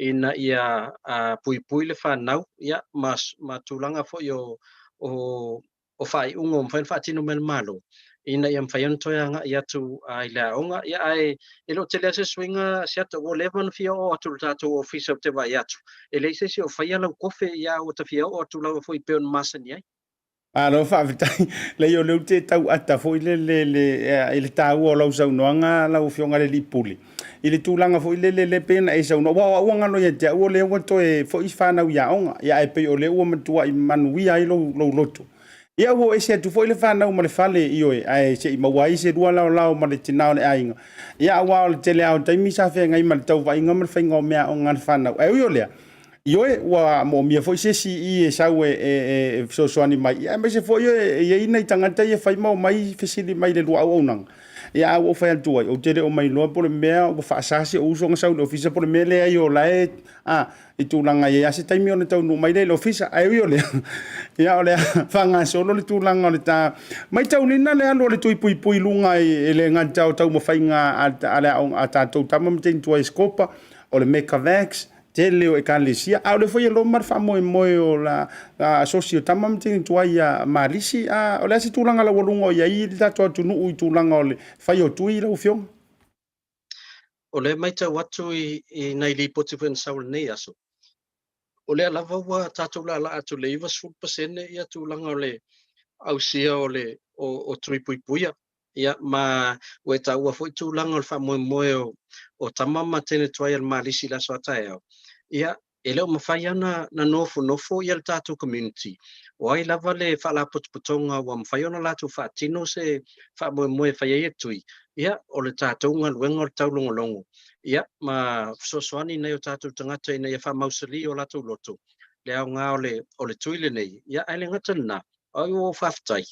Ina ia puipui le whanau. Ia ma tūlanga fo o whai ungo o mwhaen whaatino mele malo. Ina ia mwhaion toianga I atu I le aonga. Ia e lo tele ase swinga Asiata o levan fia o atu tātou ofisa o te vai atu. E leise si o whaia lau kofe ia o ta fia o atu lau fo I peon masani ai. Alo whaawitai, le o leu te tau ata fo le tau o lau saunoanga lau whionga le lipuli. I le tūlanga fo le pena e sauno. Wa uanga no ia te au o leo to e fo I whanau ia onga. Ia e pe o leo o matua I manuia I lo loto. Ia o e se atu fo le whanau ma le fale I oe. Ai se I mawai se rua lau ma le tinao le ainga. Ia awa o le tele au taimi sa whea ngai ma le tau vainga ma le whainga o mea o ngā whanau. E ui o lea. Ioe wa mo mia foi se si I sau e so soani mai ia me se foi e ina I tangata ia fai mau mai fesili mai le lua au nang ia o fai atu o tere o mai loa por mea o fa asasi o uso ngasa o ofisa por mea le ai o lae I tūlanga ia se taimi o le tau no mai le ofisa ai o le ia o le fanga solo le tūlanga o le ta mai tau nina le alo le tui pui lunga e le ngata o tau mo fai nga ale a tātou tamam te tua escopa o le Mekavax te leo e kalesia au le foi lo mar fa moi o la socio tamam te tua ia malisi o le situlanga la wolungo ia I ta to tunu u tulanga o le fai o tui la ufiong o le mai tau atu I nei li poti fen saul nei aso o le lava wa tātou la atu le iwa 100% ia tulanga o le au sia o le o tuipuipuia ia ma we tau foi tulanga o fa moi o tamama tene toia malisi la so tae ia e leo mawhai ana na nofo ia le tātou community. O ai lava le whala putonga wa mawhai ana lātou whaatino se whamoe whai e tui. Ia o le tātou ngā luenga o le tau longolongo. Ia ma sosoani nei o tātou tangata ina ia whamausali o lātou loto. Le au ngā o le tui le nei. Ia ai le ngata na. Ai o whaftai.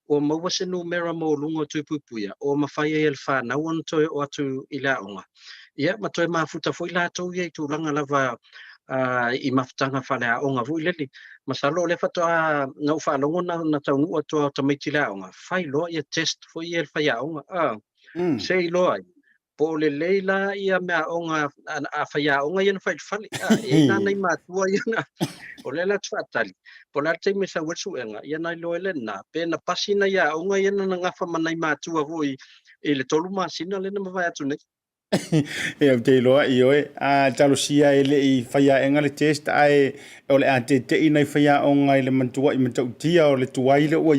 O maua se numera mo lungo tui pupuia. O mawhai e le whanau an toi o atu I la onga. Ia ma toi mafuta foi lātou ia I tūlanga lava I mafutanga whale a onga vui leli. Masalo le whatoa ngau whalongo na taungu atua o tamaiti la onga. Whai loa ia test foi ia le whai a onga. Sei loa ai. Po le leila ia mea onga a whai a onga ia na whai whale. E nana I mātua ia na. O le la tuatali. Po la te me sa wesu enga. Ia nai loa le na. Pe na pasina ia onga ia na ngafa manai mātua vui. E le tolu masina le na mawai atu nei. E au te loa I oe talo sia ele I whaia enga le test ai o le ate te ina I whaia o ngai le mantua I mantau tia o le tuai le ua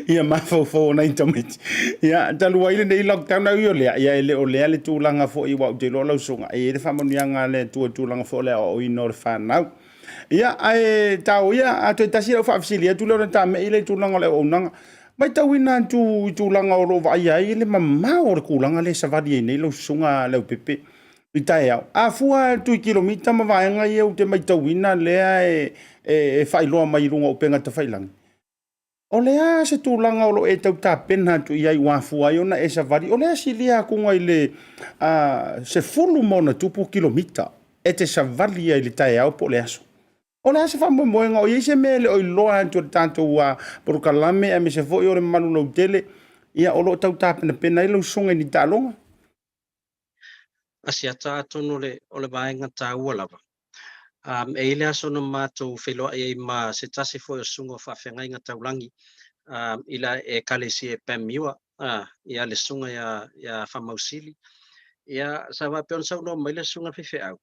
ia mawhau nei tamiti ia talo waile nei lockdown au I lea ia ele o lea le tūlanga fo I wau te loa lausunga e le whamonianga le tūlanga fo lea o ino le whanau ia ai tau ia a toi tasi au whaafisilia tu leo na ta me I le tūlanga le o unanga mai tau ina tu langa o lo vai ai le mamma o le kulanga le savali nei lo sunga Leaupepe I tai au. A fua 2 kilomita ma vaenga i au te mai tauina lea e whailoa mai runga o penga te whailangi. O lea se tūlanga o lo e tau tā pena tu i ai wāfua i ona e sa vari. O lea si lia kunga i le se fulu mona tupu kilomita e te sa vari i le tai au po le aso. O lea se whamoe moenga o i se mele o i loa antu o tātou porukalame e me se fo i ore malu lau tele ia o lo tau tā pena i lau songa ni tālonga. Asiata atonu o le vaenga tāua lava. E ile aso na mātou wheloa e ma se tasi fo o sunga whawhengai ngā taulangi ila e kalesi e pēmiua ia le sunga ia whamausili. Ia sa wapeon sau no maile sunga whiwhi au.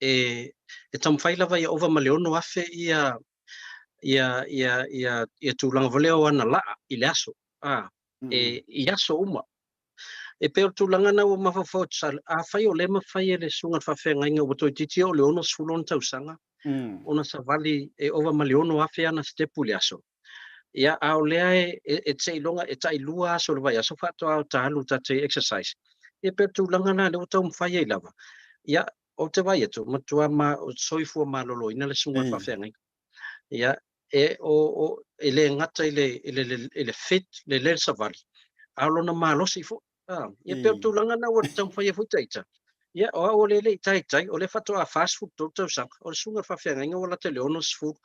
E tamwhai lava ia ova maleono afe ia tūlanga voleo ana laa i le aso. I aso uma. E peo tūlanga na o mawhawhau tsal. A whai o le mawhai e le sunga whawhenga inga wato i titi o le ono sfulon tausanga. Ona sa vali e ova maleono afe ana stepu le aso. Ia ao lea e te ilonga e tai lua aso le vai aso whato au tahalu ta te exercise. E peo tūlanga na le o tau mwhai e lava. Ia o te vai etu, matua ma o soifua malolo ina le sunga whawhenga. Ia e le ngata i le fit, le le sa vali. Alo na malosi fo. Ia peo tūlanga na o tau whai e futaita. Ia o le tai, o le whatoa fast food tau sang, o le sunga whawhenga inga wala te leonos food.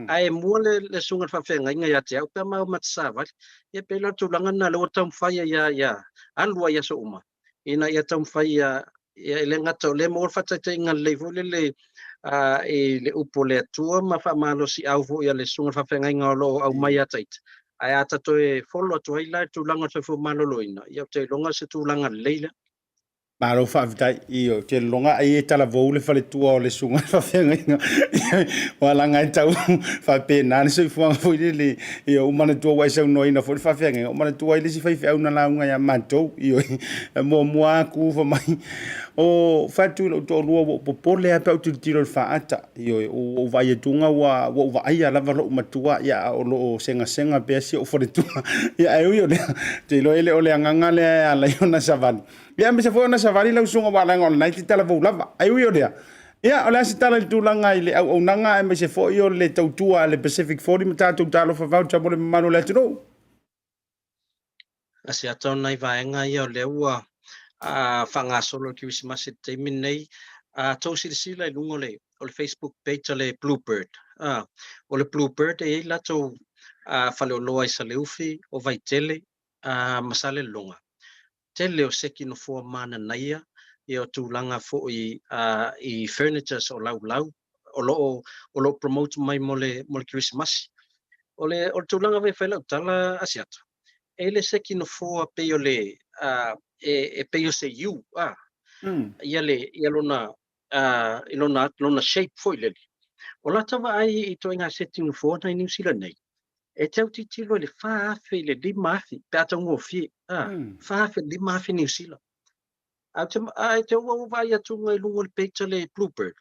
Ai mua le sunga whawhenga inga ia te au, pia mau matsawali. Ia peo tūlanga na le o tau whai ia alua ia so uma. Ina ia tau whai ia le ngata o le mo whataita inga leivo le upo le atua ma whamalosi au vo ia le sunga whawhenga inga o lo au mai ataita. Ai ata toe follow to ai lai tūlanga toi fu maloloina. Ia te longa se tūlanga leila. Malo whaavitai i o te longa ai e tala vou le whale tua o le sunga whawhenga inga. Walanga e tau whapena. Nani soi fuanga fwiri le i o umana tua wai sau noina fwiri whawhenga inga. Umana tua i le si whaiwhi au na launga ia mātou i o mua ku whamai. O whatu ila uto lua o popole a pau tiro le whaata i o vai e tunga wa vai a lava lo matua ia o lo senga pe si o fore tua ia e o le te lo ele o le nganga le ala yona savani ia me se foi na savani la usunga wala ngol nai tala vo lava ai o le ia o le si tala tu langa ile o nanga e me se foi o le tautua le Pacific 40 mata tu talo fa voucher mo le manu le tro Asiata nai vaenga ia o le ua whanga solo Christmas te minei tau sila i lungo le o le Facebook page le Bluebird. O le Bluebird e lato whale o loa i sa leufi o vai tele masale longa. Tele o seki no fua mana naia e o tūlanga fo i furnitures o lau o lo promote mai mo le Christmas. O le tūlanga vai whaila utala Asiata. E le seki no fua pe o le e pe o se you ia lona shape foi le o la tava ai I to inga setting for na New Zealand nei e tau titilo le faafe le limafi pe ata ngofi faafe limafi New Zealand ai te o vai atu ngai lungo le picture le Bluebird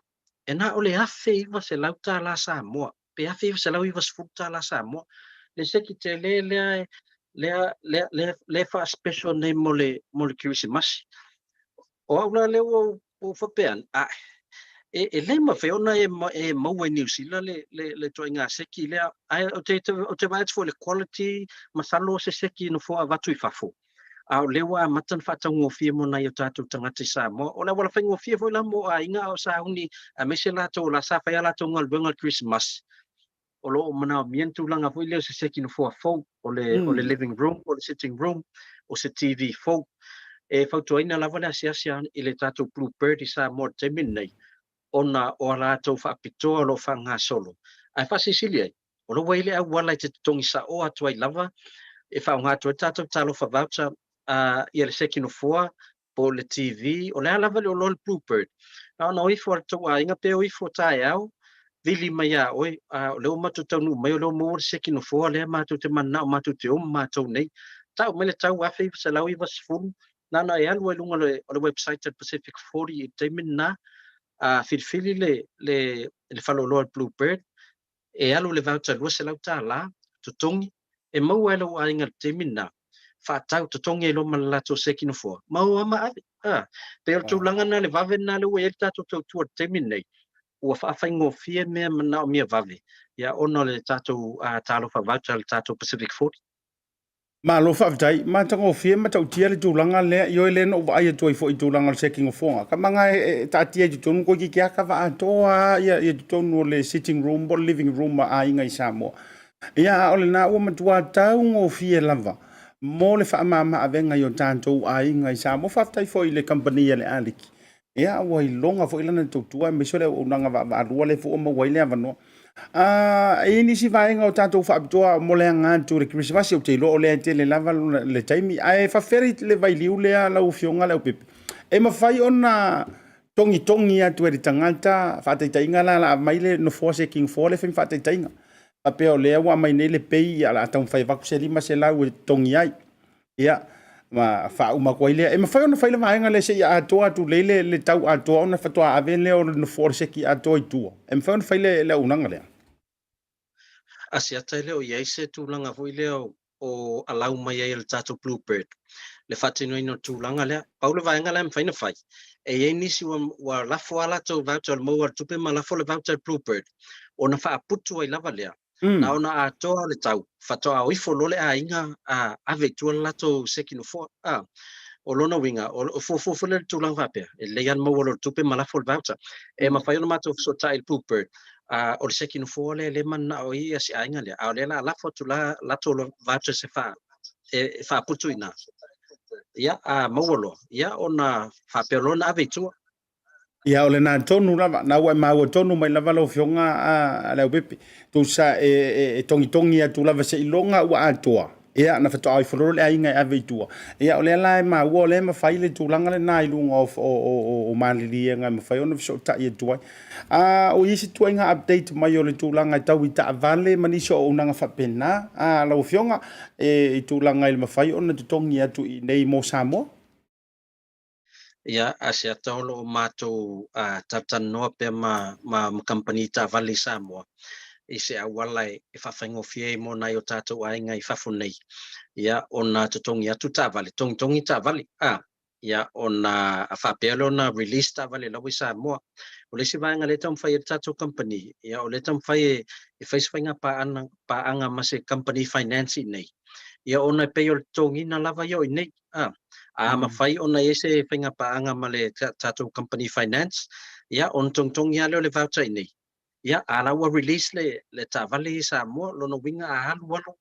e na o le afe iwa se lauta la Samoa pe afe iwa se lau iwa sfuta la Samoa le seki te le fa special name mo le Christmas o aula le o fapean e le ma feona e mau New Zealand le to inga seki le ai o te vai for le quality masalo se seki no fo avatu I fafo au le wa matan fa tango fie mo na yo tatu tangati sa mo o le wala fengo fie fo la mo a inga o sa uni a me se la to la sa fa ya la to ngal bengal Christmas o lo mana mientu langa foi le se seki no fo fo o le living room o le sitting room o se TV fo e fauto ina la vale asia I le tatu Bluebird I sa mo te minei ona o la to fa pito lo fa nga solo ai fa Sicilia o lo wele a wala te tongi sa o atu ai lava e fa nga to tatu talo fa voucher I le seki no fo po le TV o le lava le o lo Bluebird na I for to inga pe I for tai au vili mai a oi le o matu tau mai o le mo seki no fo le matu te mana o matu te o matu nei tau mele tau afi se lau I was full na e alu lunga le website at Pacific 40 te mina filfili le falolo Bluebird e alu le voucher lua se lau ta la tutongi e mau alo a inga te mina fa tau tutongi lo malato seki no fo mau ama Pe o tūlanga na le vave na le ue tātou tautua temi nei. Ua whaafai mea mana o mia vave. Ia ona le tātou tālofa voucher le tātou Pacific 40. Ma lo fa tai ma tango fie ma tau tia le tūlanga le yo le no ai to i fo i tūlanga le checking of fonga ka manga ta tia ju tonu ko ki kia ka va toa ia tonu le sitting room bo living room a inga i Samoa ia ole na o matua tau ngo fie lava mo le fa mama avenga yo tanto a inga i Samoa fa tai fo i le company le aliki ia o i longa fo i lana tutua me so le o nanga va rua le fo o mo wai le avano ini si vaenga o tātou whaapitoa mo le ngātu le Christmas o te lo o le te le lava le taimi ai whawheri le vai liu lea lau fionga Leaupepe e mawhai ona tongi atu e tangata whaataitainga la mai le no force king for le whin whaataitainga a peo lea wa mai nei le pei ala atau whai waku se lima se lau e tongi ai ia ma wha umakwa ilea e mawhai ona whaile vaenga le se ia atoa tu leile le tau atoa ona whatoa ave leo no force ki atoa i tua e mawhai ona whaile le unanga lea Asiata leo ia se tūlanga hui leo o alau mai ai le tātou Bluebird. Le whatino ino tūlanga lea, paule vaenga lea mwhaina whai. E ei nisi wa lafo ala tau voucher le maua tupe ma lafo le voucher Bluebird. Ona wha aputu ai lava lea. Na ona a toa le tau. Whatoa o ifo lole a inga a ave tua lato sekino fo. O lona winga, o fo le tūlanga whapea. E leian maua lo tupe ma lafo le voucher. E mawhaiona mato so tai le Bluebird. O le sekino fo le mana o ia si ainga le a le la lafo tu la to voucher se fa putu ina ia a mawolo ia ona fa pelona avetua ia ole na tonu lava na wa ma tonu mai lava lo fionga a Leaupepe tu sa tongi atu lava se ilonga wa atoa ia na fato ai folo le ainga ave tua ia ole la ma wo le ma faile tūlanga le na ilunga o malili nga ma fai ona so ta ia tua o isi tua inga update mai o le tūlanga tau i ta vale mani so o nanga fa pena la fionga e tūlanga il ma fai ona tongi atu i nei mo Samoa ia Asiata lo mato tatanoa pe ma company ta vale Samoa i se awala e whawhaingofie mo nai o tātou ainga i whafunei. Ia ona tutongi atu tā vale, tongi tā vale. Ia ona whapelo na release tā vale lau i Samoa. O le si vaenga le tam whai e tātou company. Ia o le tam whai e whaiswhainga paanga ma se company finance i nei. Ia ona peo le tongi na lava yo i nei. Ma whai ona e se whainga paanga ma le tātou company finance. Ia on tongi aleo le voucher i nei. Ia alaua release le tavale i Samoa lono winga a halu walo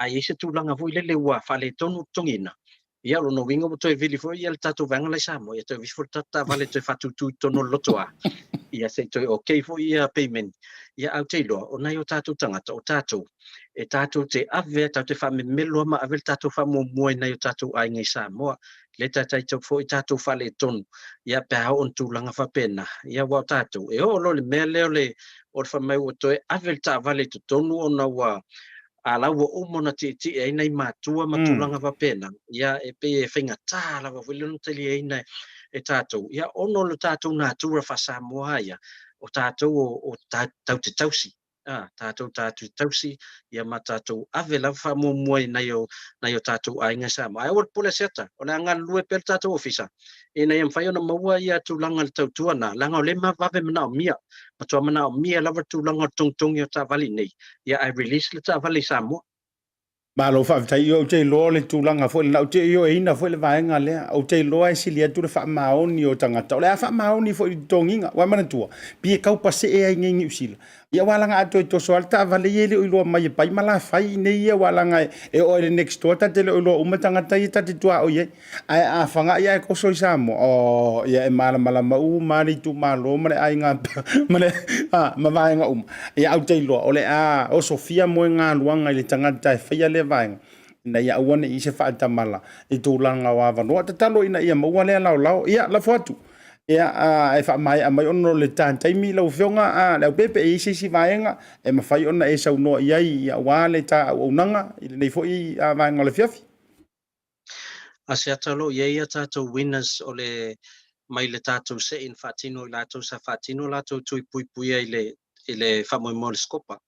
a ise tūlanga vui le ua whale tonu tongina. Ia lono winga mo toi vili fo ia le tātou vanga le Samoa ia toi vifo tavale toi whatutu tono lotoa. Ia se toi okay fo ia payment. Ia au te loa o nai o tātou tangata o tātou. E tātou te ave tau te whame meloa ma ave tātou whamo mua nai o tātou ainga i Samoa. Le tātai tau fo i tātou whale tonu. Ia pēhau on tūlanga whapena. Ia wau tātou. E o lo le mea leo le o le whamai o toi ave tā vale tu tonu o na wa a lau o umona ti e nei mātua matulanga wapena. Ia e pe e whinga tā lawa wilun tali e nei e tātou. Ia ono le tātou nā tura whasamoa ia o tātou o tau te tausi. Tātou tausi ia ma tātou ave lau whamomua nei o tātou ainga Samoa. Ai o pole seta, o le anga Luepel tātou ofisa. E nei am whai ona maua ia tūlanga le tautua na. Langa o le ma vave mana o mia. Matua mana o mia lawa tūlanga tongtongi o tā vali nei. Ia ai release le tā vali Samoa. Ma lo fa tai o te lo le tūlanga fo le te yo ina fo le vaenga le o te lo ai silia tu le fa maoni o tangata. O le fa maoni fo i tonginga wa mana tua. Pi e kau pase e ai ngi usila. Ia walanga ato to so alta vale ele o lo mai pai mala fai nei ia walanga e o le next door ta te lo umatanga tai ta te tua o ye. Ai a fanga ia ko so Samoa. O ia e mala ma u mari tu malo male ai nga male ma vaenga ia au te lo o le o Sofia mo nga luanga le tangata fai le vaenga na ia wana i se whaata mala i tūlanga wa wanoa te talo ina ia maua lea lau ia la fuatu ia e wha mai a mai ono le tātaimi lau whionga Leaupepe e isi si vaenga e mawhai ona e sau noa iai ia wale tā au unanga i le nei fo i vaenga le fiafi Asiata lo iai a tātou winners o le mai le tātou se in whatino i lātou sa whatino lātou tui pui pui i le whamoimo le skopa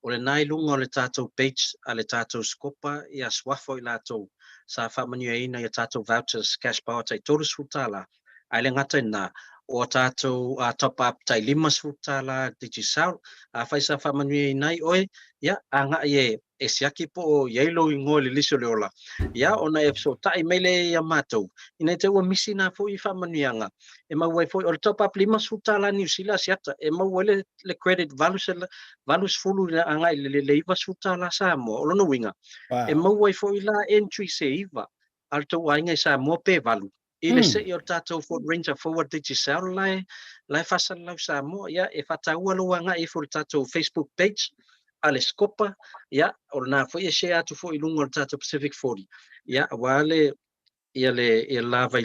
o le nai lunga o le tātou page a le tātou skopa ia swafo I lātou sa whamania ina ia tātou vouchers cash power tai tolu sfutala ai le ngata ina o tātou top up tai 5 sfutala digisal a whaisa whamania ina oe ia anga ie e siaki po o yelo I ngoi le liso le ola ia ona e so tai mele ia matou ina te ua misi na fo I whamanianga e mau fo o le top up 5 sfutala New Zealand Asiata e mau le credit valus fulu na anga le iwa sfutala Samoa o lono winga e mau fo la entry se iwa al to ainga Samoa pe valu ile se o tātou Ford Ranger forward digital lai fasal lau Samoa ia e whataua lo anga e for tātou Facebook page ale skopa ia o na fo ia share atu fo I lunga o tātou Pacific 40 ia wale ia lava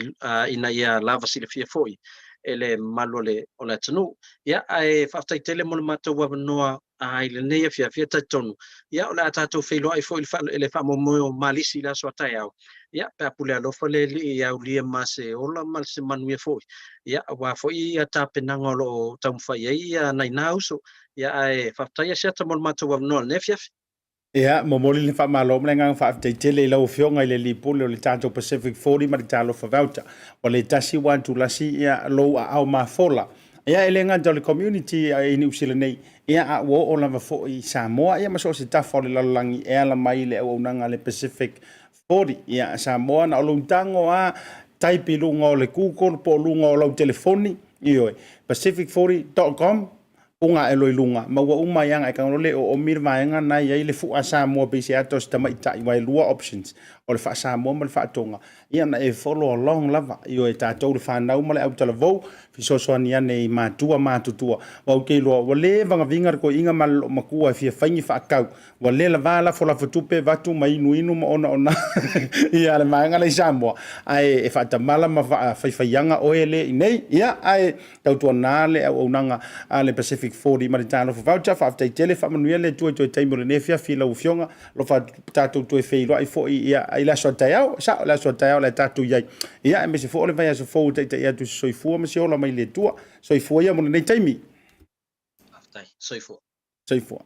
ina ia lava sile fia foi ele malo le ona tonu ia e fatai tele mo mato wa noa ai le nei fia tai tonu ia ola tato felo ai foi ele fa mo malisi la so tai au ia pa pule alo fole ia ulia mase ola mal se manu foi ia wa foi ia tapenanga lo tam fai ia nai nauso ia e fatai sia mo mato wa noa ne fia Ia, momoli le whamalom le ngang whaafteitele I lau whionga I le lipule o le tātou Pacific 40 ma le tālo whawauta. O le tasi wantu lasi ia lou a au mawhola. Ia e le nganta o le community I New Zealand nei. Ia a wo o lava fo I Samoa. Ia maso se tafo le lalangi e ala mai le au nanga le Pacific 40. Ia Samoa na o luntango a taipi lunga o le Google po lunga o lau telefoni. Ioi, pacific40.com. Unga e loi lunga, maua uma yanga e kanole o mirva yanga na ia le fu Samoa bisi atos Tamaitai wai lua options o le fa Samoa ma le fa tonga ia na e follow along lava io e tatou le fa nau ma le au talavou fi sosoani ane I matutua wau ke loa wale vanga vingar ko inga mal makua fi faingi fa kau wale la vala fola fatupe vatu mai inu ma ona ia le manga le Samoa ai e fa tamala ma fa yanga o ele nei ia ai tautua na le au nanga ale Pacific 40 ma le talo fa voucher fa after tele fa manuel le tu taimo le nefia fi la ufionga lo fa tatou tu fe lo ai fo ia ai la so taiao sa la so taiao la tatou ia ia me se fo le vai so fo te ia tu soifua me se ola mai le tua soifua ia mo nei taimi after soifua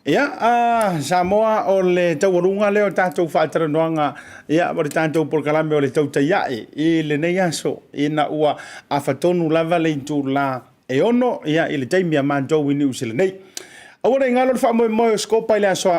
ia Samoa o le taurunga le o tatou fa taranoanga ia mo le tatou por kalame o le Tautai I le nei aso ina ua a fatonu lava le tu la e ono ia I le taimi a mantou I New Zealand nei. Awara ngalo fa mo skopa ile so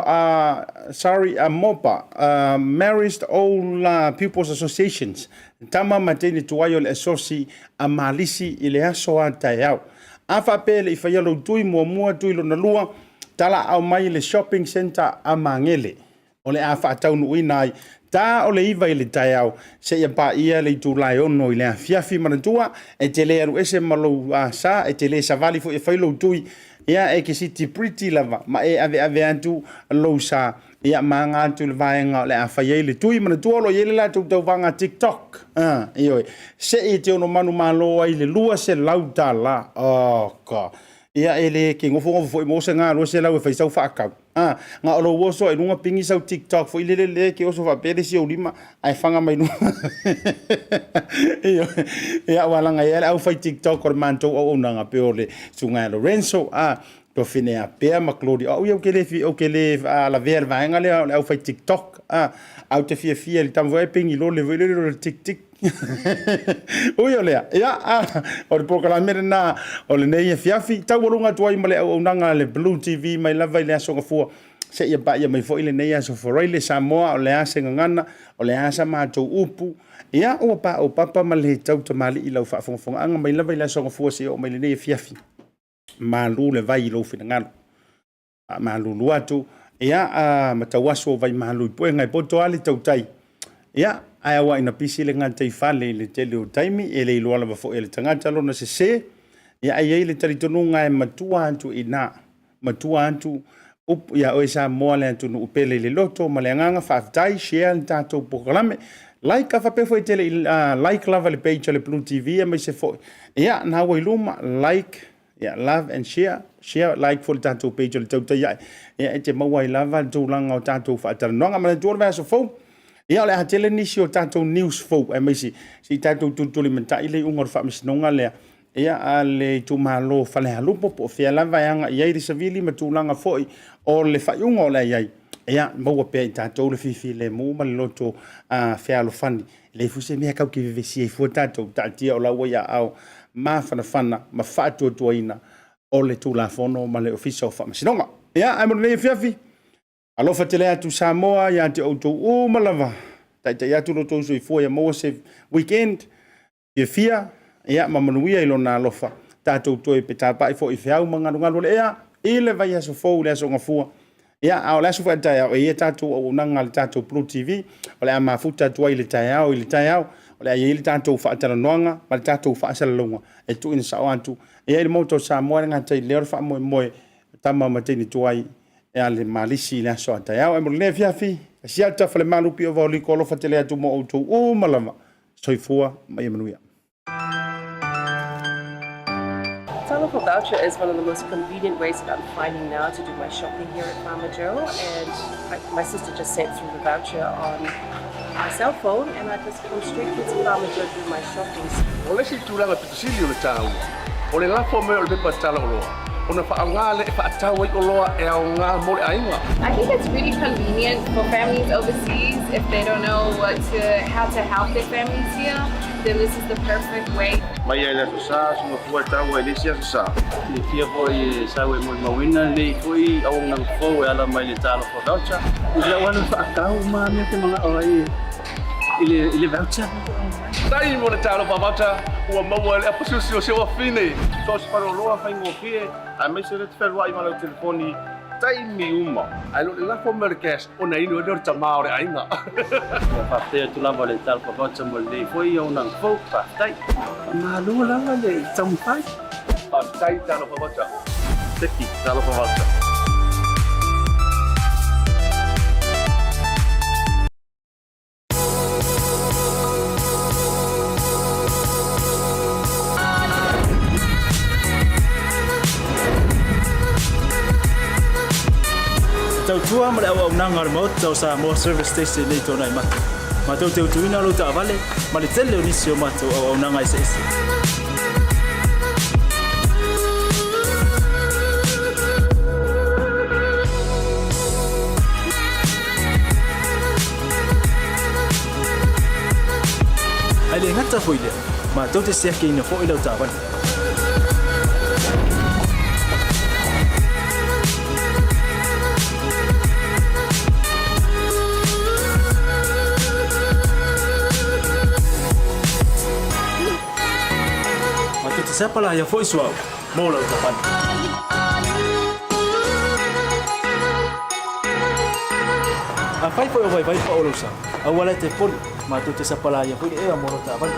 sorry mopa married all people's associations tama mateni tuayo le associ a malisi ile aso ataiao afa pele I fayalo tui mo tui lo na lua tala au mai le shopping center a mangele ole afa taunu inai ta ole iva I le taiao se ia pa ia le tulai ono ile fiafi manatua e tele aru ese malo sa e tele savali fo e failo tui ia e ke siti pretty lava ma e ave antu lo sa ia manga tu le vaenga le afa ye le tui manatua lo ye le la tu vanga TikTok io se e te ono manu malo ai le lua se lauta la ka ia ele ke ngofo fo mo se nga lo se la we fa fa ka nga lo wo so e lunga pingi sa TikTok fo ile le ke o so fa pele si o lima ai fanga mai no ia wala nga ia au fa TikTok or manto o nga pe ole sunga Lorenzo to fine a pe ma Claudia o yo ke le la ver va nga le au fa TikTok au te fia le tam voi pingi lo le TikTok Uyo lea, ia, o le proklame na o le nei fiafi, tau warunga tuai ma le au nanga le BLU TV mai lava I le asonga fua, se ia ba ia mai fo I le nei aso forai le Samoa o le ase ngangana, o le asa mātou upu, ia ua pa o papa ma le tau tamali I lau whaafonga anga mai lava I le asonga fua se o mai le nei fiafi, malu le vai I lau fina ngalo, malu luatu, ia, matawaso vai malu I poe ngai poto ali tautai, ia, ai wa ina pisi le ngata I fale le tele o taimi e le iloala wa fo ele tangata lona se ia ai le taritonunga e matua antu ina matua antu up ia o Samoa le antu no upele le loto ma le nganga whaafitai share le tatou pokalame like fa pe fo tele like lava le page le BLU TV e mai se fo ia na wa iluma like ia love and share like for le tatou page le Tautai ia e te maua I lava tūlanga o tatou whaataranoanga ma le tuarwa so fo ia le hatele nisi o tatou news fo e mai si tatou tutuli menta ile ungor fa misinonga le ia a le tumalo falehalupo po fea lava yanga iai risavili matulanga foi o le whaiunga o le iai. Ia maua pia i tātou le fifi le mū ma le loto fea alofani. Le fuse mea kau ki vivesi e fua tātou tātia o laua ia au ma whanawhana ma whātua ina o le tūlafono ma le ofisa o whamasinonga. Ia ai mora nei fiafi. Alofa te lea tu Samoa ia te outou malava. Tai atu lo tōsu i fua ia maua se weekend. Ia fia. Ia mamanuia ilo na alofa. Tātou toi pe tāpai fo i whiau mangaru le ea. I le vai aso fōu le aso ngafua. Ia au le aso whaitai au. Ia tātou au nanga le tātou BLU TV. O le a mafuta tua i le tai au. O le a i le tātou whaatara noanga. Ma le tātou whaasala longa. E tu ina sao atu. Ia i le mautou Samoa ngā tai leo wha moe. Tama matini tuai. Ia le malisi le aso atai au. E mo le fiafi. Asiata fale malupi o vauli kolo fatele atu mo outou malama. Soifua mai manuia. Salā voucher is one of the most convenient ways that I'm finding now to do my shopping here at Farmer Joe, and my sister just sent through the voucher on my cell phone, and I just come straight to Farmer Joe to do my shopping. O le si tūranga pitusili o le tāua. O le lafo me o le pepa tala o loa. O na whaangale e whaatau o loa e au ngā mo le ainga. I think it's really convenient for families overseas if they don't know how to help their families here. Then this is the perfect way. Mai ai le sa sunga fua tau e lesi sa. Le fia foi sawe mo mawina le foi au nang fo e ala mai le talo for voucher. Ila wana whaakau ma me te mga oai. Ile voucher. Tai mo le talo for voucher ua maua le apususi o Josephine Stowers-Kolo whaingo fie. A me se le te wherua i malau telefoni tai mi uma. Ai lo le lafo merkes o na inu e nori tamao le ainga. Whaatea tu lava le talo for voucher mo le foi au nang fo whaatai. Ma lua lava le Tamaitai. Tai talo for voucher. Teki talo for voucher. Tau tua ma le au nanga remote tau Samoa service station nei tōna i mata. Ma tau te utuina lo ta avale, ma le tele o nisi o mata au nanga i se ese. Ai le ngata hoi lea, ma tau te seake ina fo i lau ta avale. Siapa lah yang voice wow, mau lau tapan. Apa itu yang vai pa ulusa? Awalnya telepon, matu te siapa lah yang voice mau lau tapan.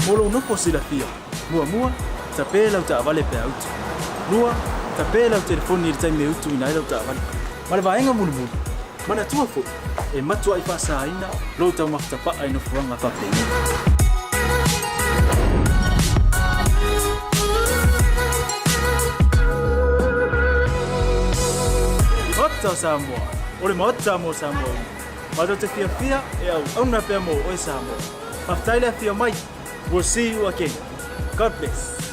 Molo no posibilidad. Mua, tapi lau tak vale pe out. Lua, tapi lau telefon ni tai me utu ina lau tapan. Mana vai ngamul. Mana tua fo e matua i whaasaina lo tau maftapa ai no fuanga whapeni. Ota Samoa, ole maota mo Samoa. Mato te fia e au na pe mo o Samoa. Maftaile fia mai. We'll see you again. God bless.